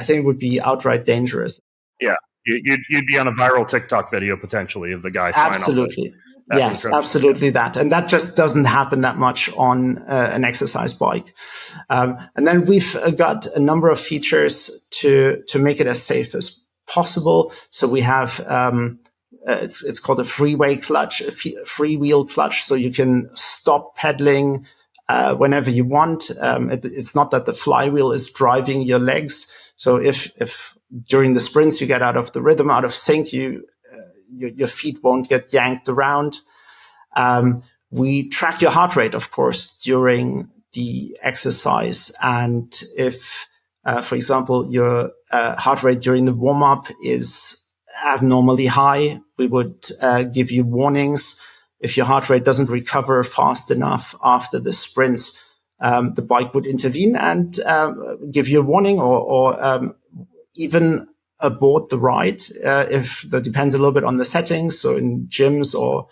think it would be outright dangerous. Yeah, you'd be on a viral TikTok video potentially of the guy flying off. Absolutely. Yes, absolutely that. And that just doesn't happen that much on an exercise bike. And then we've got a number of features to make it as safe as possible. So we have it's called a freewheel clutch. So you can stop pedaling whenever you want. It's not that the flywheel is driving your legs. So if during the sprints you get out of the rhythm, out of sync, your feet won't get yanked around. We track your heart rate, of course, during the exercise. And if, for example, your heart rate during the warm-up is abnormally high, we would give you warnings. If your heart rate doesn't recover fast enough after the sprints, the bike would intervene and give you a warning, or even abort the ride. If that depends a little bit on the settings. So in gyms or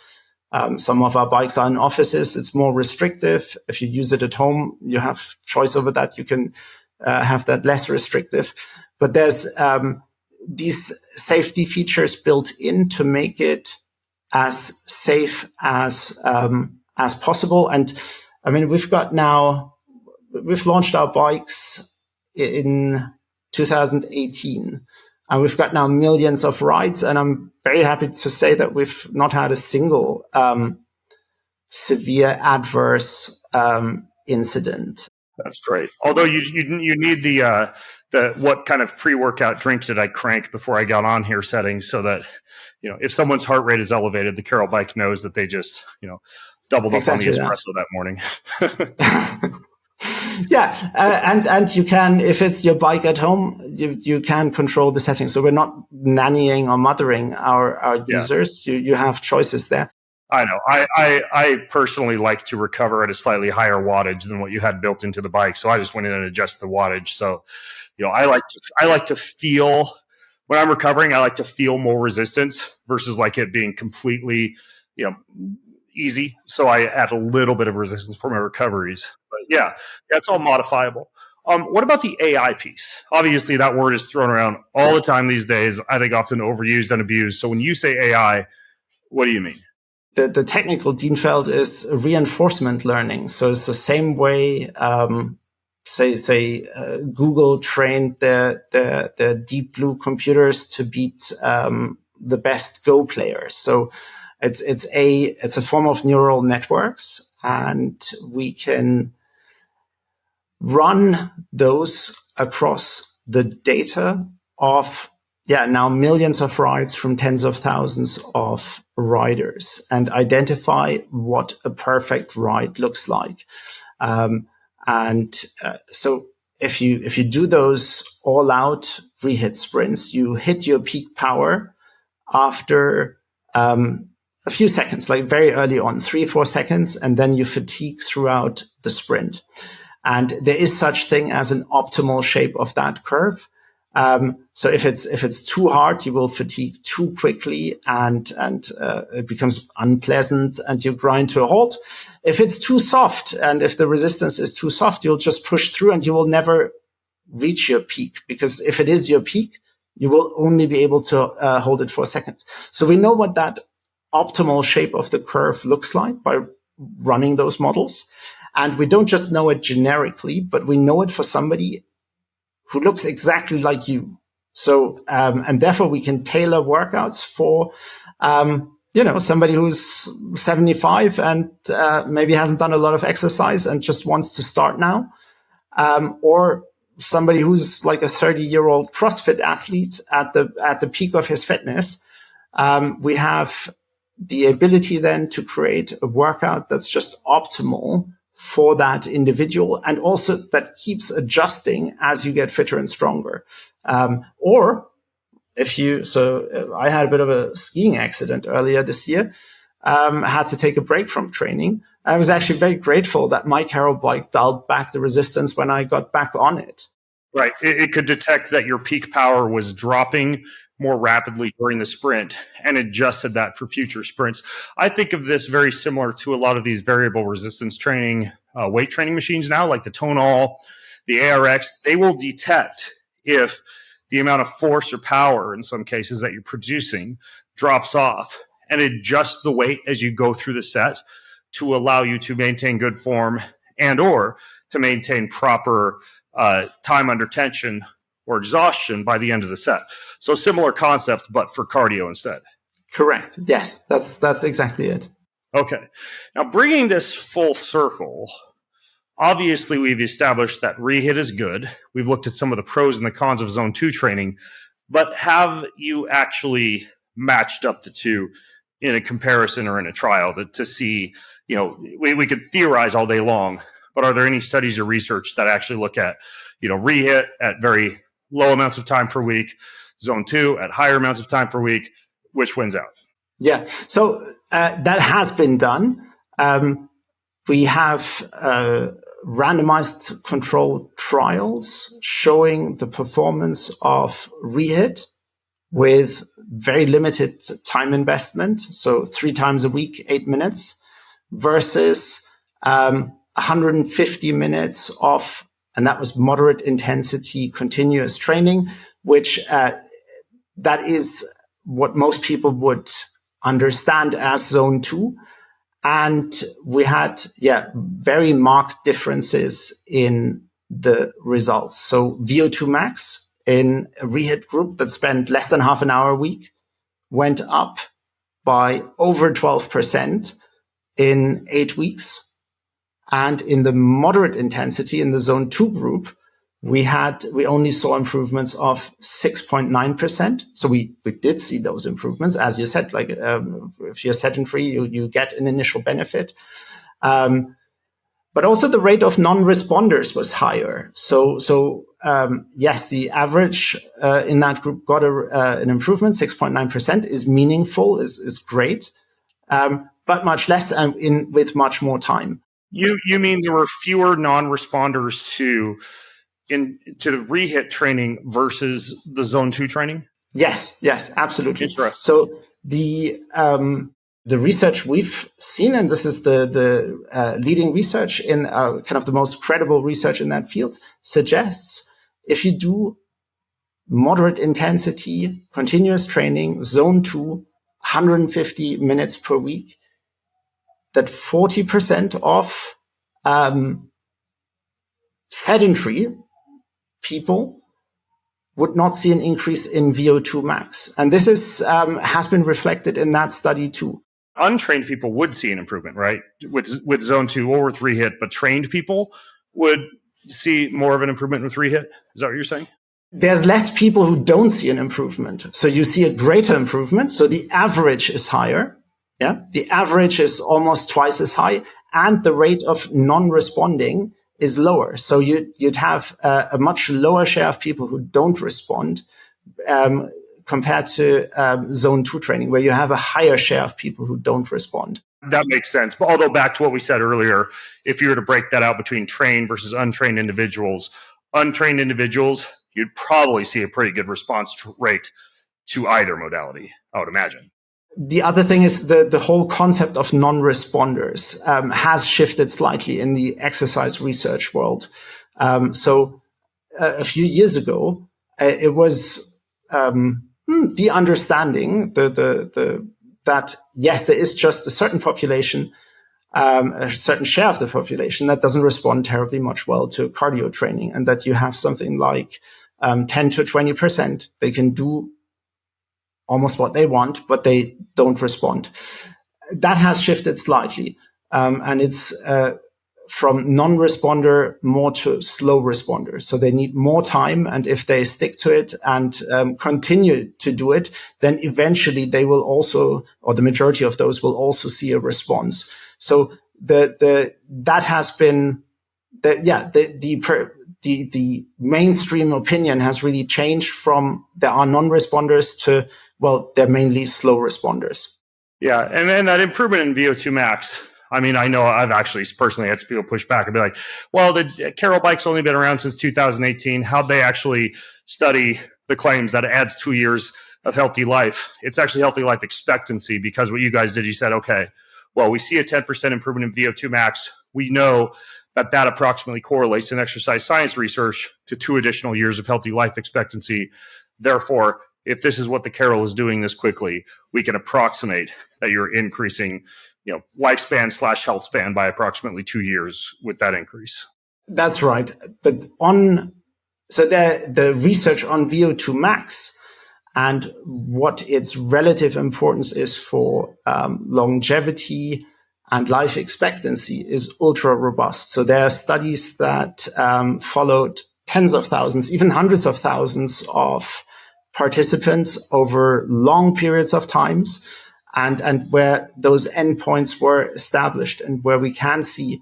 some of our bikes are in offices, it's more restrictive. If you use it at home, you have choice over that. You can have that less restrictive. But there's these safety features built in to make it as safe as possible. And I mean, we've launched our bikes in 2018. And we've got now millions of rides, and I'm very happy to say that we've not had a single severe adverse incident. That's great. Although you need the what kind of pre-workout drink did I crank before I got on here settings, so that if someone's heart rate is elevated, the Carol bike knows that they just doubled up on the espresso that morning. Yeah, and you can, if it's your bike at home, you can control the settings. So we're not nannying or mothering our users. You have choices there. I know. I personally like to recover at a slightly higher wattage than what you had built into the bike. So I just went in and adjusted the wattage. So, I like to feel when I'm recovering, I like to feel more resistance versus like it being completely, easy. So I add a little bit of resistance for my recoveries. But yeah, that's all modifiable. What about the AI piece? Obviously, that word is thrown around all the time these days. I think often overused and abused. So when you say AI, What do you mean? The technical Dienfeld is reinforcement learning. So it's the same way, Google trained their deep blue computers to beat the best Go players. So it's a form of neural networks, and we can run those across the data of now millions of rides from tens of thousands of riders and identify what a perfect ride looks like. So if you do those all out REHIT sprints, you hit your peak power after a few seconds, like very early on, 3-4 seconds, and then you fatigue throughout the sprint. And there is such thing as an optimal shape of that curve. So if it's too hard, you will fatigue too quickly, and it becomes unpleasant, and you grind to a halt. If it's too soft, and if the resistance is too soft, you'll just push through, and you will never reach your peak, because if it is your peak, you will only be able to hold it for a second. So we know what that optimal shape of the curve looks like by running those models. And we don't just know it generically, but we know it for somebody who looks exactly like you. So, and therefore we can tailor workouts for, somebody who's 75 and maybe hasn't done a lot of exercise and just wants to start now. Or somebody who's like a 30-year-old CrossFit athlete at the peak of his fitness. We have the ability then to create a workout that's just optimal for that individual, and also that keeps adjusting as you get fitter and stronger. Or I had a bit of a skiing accident earlier this year, had to take a break from training. I was actually very grateful that my Carol bike dialed back the resistance when I got back on it. Right. It could detect that your peak power was dropping more rapidly during the sprint and adjusted that for future sprints. I think of this very similar to a lot of these variable resistance training, weight training machines now, like the Tonal, the ARX. They will detect if the amount of force or power in some cases that you're producing drops off, and adjust the weight as you go through the set to allow you to maintain good form and or to maintain proper time under tension or exhaustion by the end of the set. So similar concept, but for cardio instead. Correct. Yes, that's exactly it. Okay. Now, bringing this full circle, obviously we've established that REHIT is good. We've looked at some of the pros and the cons of Zone 2 training, but have you actually matched up the two in a comparison or in a trial to see, we could theorize all day long, but are there any studies or research that actually look at, REHIT at very low amounts of time per week, Zone 2 at higher amounts of time per week, which wins out? Yeah, so that has been done. We have randomized controlled trials showing the performance of REHIT with very limited time investment, so 3 times a week, 8 minutes, versus 150 minutes of, and that was moderate intensity continuous training, which that is what most people would understand as Zone 2. And we had, very marked differences in the results. So VO2 max in a REHIT group that spent less than half an hour a week went up by over 12% in 8 weeks. And in the moderate intensity in the Zone 2 group, we only saw improvements of 6.9%. So we did see those improvements, as you said, like if you're sedentary, you get an initial benefit. But also the rate of non-responders was higher. So yes, the average in that group got an improvement. 6.9% is meaningful, is great, but much less with much more time. You mean there were fewer non-responders to the REHIT training versus the Zone 2 training? Yes, absolutely. Interesting. So the research we've seen, and this is the leading research in kind of the most credible research in that field, suggests if you do moderate intensity, continuous training, Zone 2, 150 minutes per week, that 40% of sedentary people would not see an increase in VO2 max. And this is has been reflected in that study too. Untrained people would see an improvement, right? With zone 2 or with REHIT, but trained people would see more of an improvement with REHIT. Is that what you're saying? There's less people who don't see an improvement. So you see a greater improvement. So the average is higher. Yeah. The average is almost twice as high, and the rate of non-responding is lower. So you'd have a much lower share of people who don't respond compared to zone 2 training, where you have a higher share of people who don't respond. That makes sense. But although back to what we said earlier, if you were to break that out between trained versus untrained individuals, you'd probably see a pretty good response rate to either modality, I would imagine. The other thing is the whole concept of non-responders has shifted slightly in the exercise research world. So a few years ago, it was the understanding that yes, there is just a certain population, a certain share of the population that doesn't respond terribly much well to cardio training, and that you have something like 10 to 20%. They can do almost what they want, but they don't respond. That has shifted slightly. And it's from non-responder more to slow responder. So they need more time. And if they stick to it and continue to do it, then eventually they will also, or the majority of those will also see a response. So that has been, the mainstream opinion has really changed from there are non-responders to, well, they're mainly slow responders. Yeah. And then that improvement in VO2 max. I mean, I know I've actually personally had some people push back and be like, well, the Carol bike's only been around since 2018. How'd they actually study the claims that it adds 2 years of healthy life? It's actually healthy life expectancy, because what you guys did, you said, okay, well, we see a 10% improvement in VO2 max. We know that approximately correlates in exercise science research to 2 additional years of healthy life expectancy. Therefore, if this is what the Carol is doing this quickly, we can approximate that you're increasing, lifespan / health span by approximately 2 years with that increase. That's right. But the research on VO2 max and what its relative importance is for longevity and life expectancy is ultra robust. So there are studies that followed tens of thousands, even hundreds of thousands of participants over long periods of times, and where those endpoints were established, and where we can see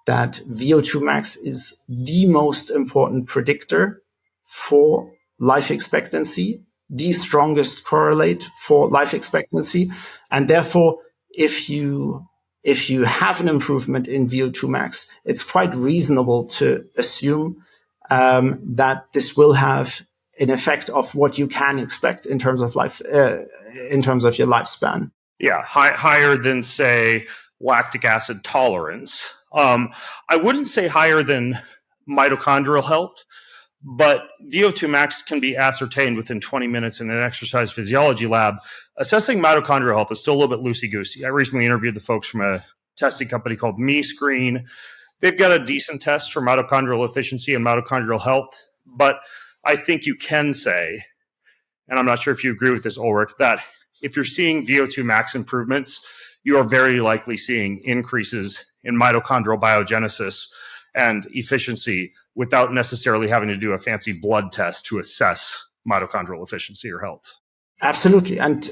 that VO2 max is the most important predictor for life expectancy, the strongest correlate for life expectancy. And therefore, if you have an improvement in VO2 max, it's quite reasonable to assume that this will have an effect of what you can expect in terms of life, in terms of your lifespan. Yeah, higher than, say, lactic acid tolerance. I wouldn't say higher than mitochondrial health, but VO2 max can be ascertained within 20 minutes in an exercise physiology lab. Assessing mitochondrial health is still a little bit loosey-goosey. I recently interviewed the folks from a testing company called MeScreen. They've got a decent test for mitochondrial efficiency and mitochondrial health, but I think you can say, and I'm not sure if you agree with this, Ulrich, that if you're seeing VO2 max improvements, you are very likely seeing increases in mitochondrial biogenesis and efficiency without necessarily having to do a fancy blood test to assess mitochondrial efficiency or health. Absolutely. And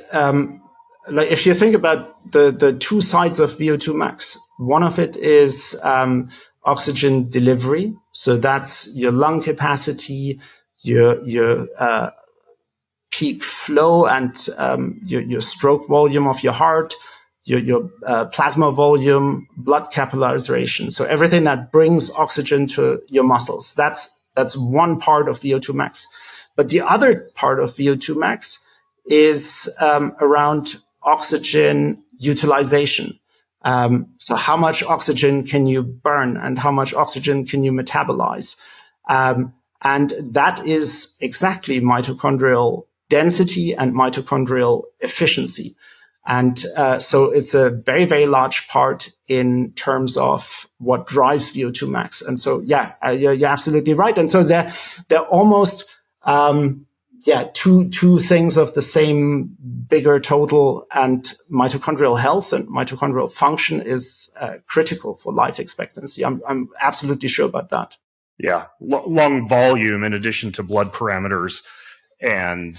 if you think about the two sides of VO2 max, one of it is oxygen delivery. So that's your lung capacity, your peak flow, and your stroke volume of your heart, your plasma volume, blood capillarization. So everything that brings oxygen to your muscles. That's one part of VO2 max. But the other part of VO2 max is around oxygen utilization. So how much oxygen can you burn and how much oxygen can you metabolize? And that is exactly mitochondrial density and mitochondrial efficiency. And so it's a very, very large part in terms of what drives VO2 max. And so, you're absolutely right. And so they're almost, two things of the same bigger total, and mitochondrial health and mitochondrial function is critical for life expectancy. I'm absolutely sure about that. Yeah, lung volume in addition to blood parameters and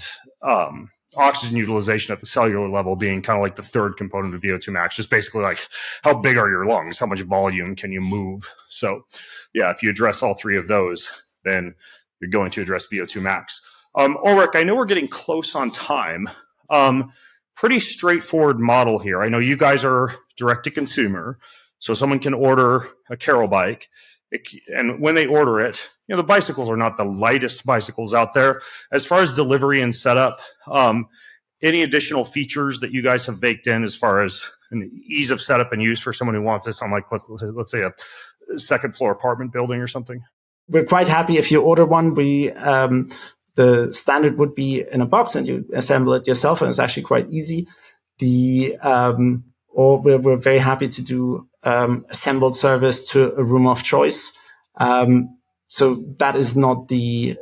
oxygen utilization at the cellular level being kind of like the third component of VO2 max, just basically like how big are your lungs, how much volume can you move. So yeah, if you address all three of those, then you're going to address VO2 max. Ulrich, I know we're getting close on time. Pretty straightforward model here. I know you guys are direct to consumer, so someone can order a Carol bike. And when they order it, the bicycles are not the lightest bicycles out there. As far as delivery and setup, any additional features that you guys have baked in as far as an ease of setup and use for someone who wants this on, like, let's say a second floor apartment building or something? We're quite happy if you order one. The standard would be in a box and you assemble it yourself, and it's actually quite easy. Or we're very happy to do assembled service to a room of choice. So that is not the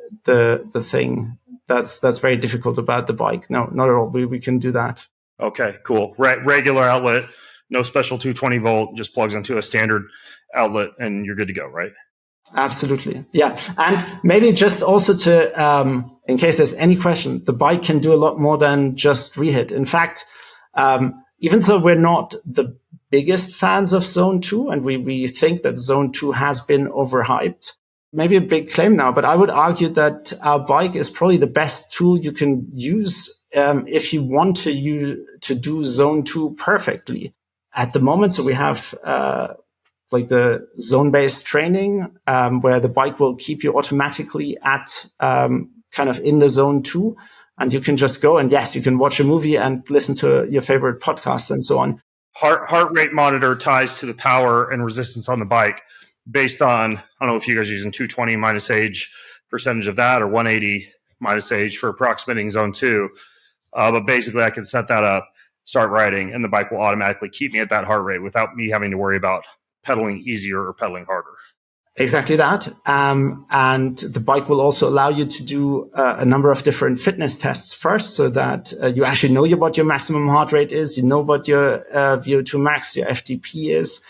thing that's very difficult about the bike. No, not at all. We can do that. Okay, cool. Regular outlet, no special 220 volt, just plugs into a standard outlet and you're good to go, right? Absolutely. Yeah. And maybe just also to, in case there's any question, the bike can do a lot more than just REHIT. In fact, even though we're not the biggest fans of Zone 2, and we think that Zone 2 has been overhyped, maybe a big claim now, but I would argue that our bike is probably the best tool you can use if you want to do Zone 2 perfectly. At the moment, so we have like the zone-based training, where the bike will keep you automatically at kind of in the Zone 2. And you can just go and yes, you can watch a movie and listen to your favorite podcasts and so on. Heart rate monitor ties to the power and resistance on the bike based on, I don't know if you guys are using 220 minus age percentage of that or 180 minus age for approximating Zone 2. But basically I can set that up, start riding, and the bike will automatically keep me at that heart rate without me having to worry about pedaling easier or pedaling harder. Exactly that. And the bike will also allow you to do a number of different fitness tests first, so that you actually know what your maximum heart rate is, you know what your VO2 max, your FTP is.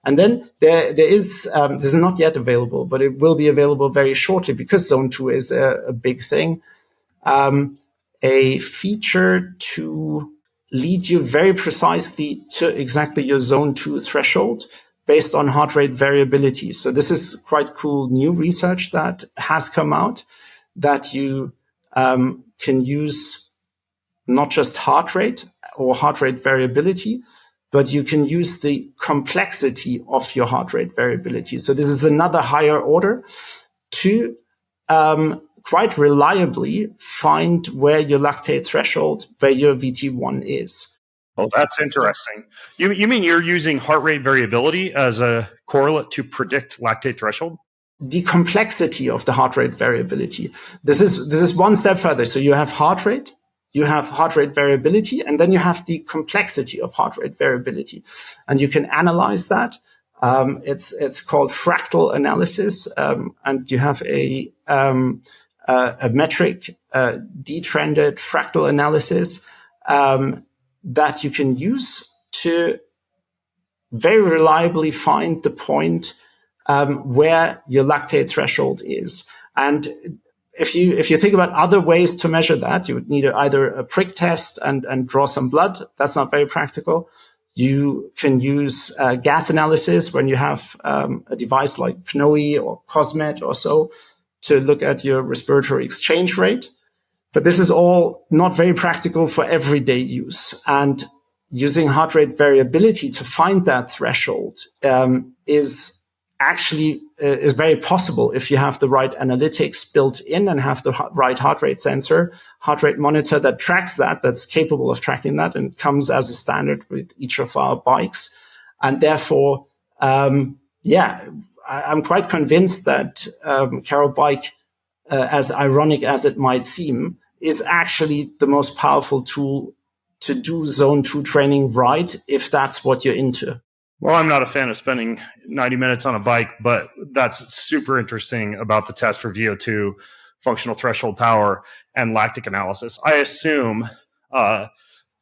And then there is, this is not yet available, but it will be available very shortly because Zone 2 is a big thing. A feature to lead you very precisely to exactly your Zone 2 threshold based on heart rate variability. So this is quite cool new research that has come out that you can use not just heart rate or heart rate variability, but you can use the complexity of your heart rate variability. So this is another higher order to quite reliably find where your lactate threshold, where your VT1 is. Oh, that's interesting. You mean you're using heart rate variability as a correlate to predict lactate threshold? The complexity of the heart rate variability. This is one step further. So you have heart rate, you have heart rate variability, and then you have the complexity of heart rate variability. And you can analyze that. It's called fractal analysis, and you have a metric detrended fractal analysis that you can use to very reliably find the point where your lactate threshold is. And if you think about other ways to measure that, you would need either a prick test and draw some blood. That's not very practical. You can use gas analysis when you have a device like PNOE or COSMET or so to look at your respiratory exchange rate. But this is all not very practical for everyday use. And using heart rate variability to find that threshold is very possible if you have the right analytics built in and have the right heart rate sensor, heart rate monitor that tracks that's capable of tracking that and comes as a standard with each of our bikes. And therefore, I'm quite convinced that Carol Bike, as ironic as it might seem, is actually the most powerful tool to do zone 2 training right if that's what you're into. Well, I'm not a fan of spending 90 minutes on a bike, but that's super interesting about the test for VO2, functional threshold power, and lactic analysis. I assume I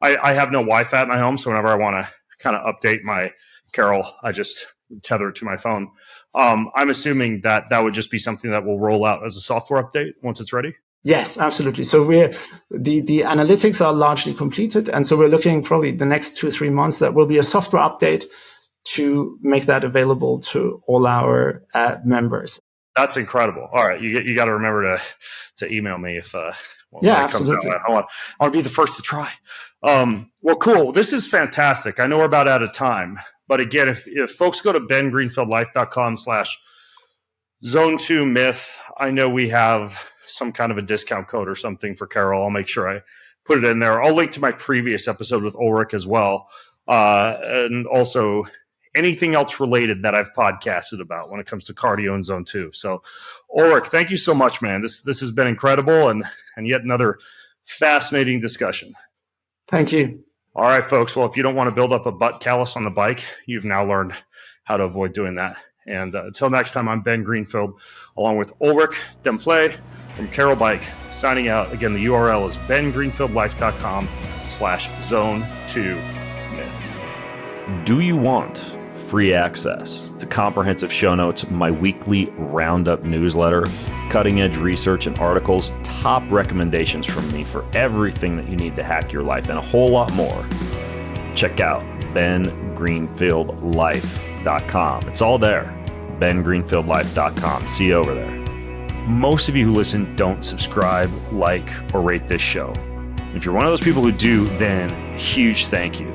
have no Wi-Fi at my home, so whenever I want to kind of update my Carol, I just tether it to my phone. I'm assuming that would just be something that will roll out as a software update once it's ready. Yes, absolutely. So the analytics are largely completed, and so we're looking probably the next 2-3 months that will be a software update to make that available to all our members. That's incredible. All right, you got to remember to email me if yeah, absolutely. I want to be the first to try. Well, cool. This is fantastic. I know we're about out of time, but again, if folks go to bengreenfieldlife.com/zone2myth, I know we have some kind of a discount code or something for Carol. I'll make sure I put it in there. I'll link to my previous episode with Ulrich as well, and also anything else related that I've podcasted about when it comes to cardio and zone 2. So, Ulrich, thank you so much, man. This has been incredible and yet another fascinating discussion. Thank you. All right, folks. Well, if you don't want to build up a butt callus on the bike, you've now learned how to avoid doing that. And until next time, I'm Ben Greenfield, along with Ulrich Dempfle from Carol Bike, signing out. Again, the URL is bengreenfieldlife.com/zone2myth. Do you want free access to comprehensive show notes, my weekly roundup newsletter, cutting edge research and articles, top recommendations from me for everything that you need to hack your life, and a whole lot more? Check out bengreenfieldlife.com. It's all there. bengreenfieldlife.com. See you over there. Most of you who listen don't subscribe, like, or rate this show. If you're one of those people who do, then huge thank you.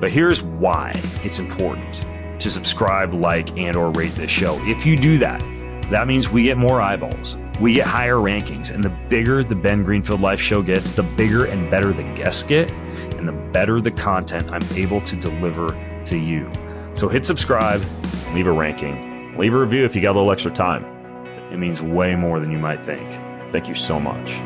But here's why it's important to subscribe, like, and or rate this show. If you do that, that means we get more eyeballs, we get higher rankings, and the bigger the Ben Greenfield Life show gets, the bigger and better the guests get, and the better the content I'm able to deliver to you. So hit subscribe, leave a ranking, leave a review if you got a little extra time. It means way more than you might think. Thank you so much.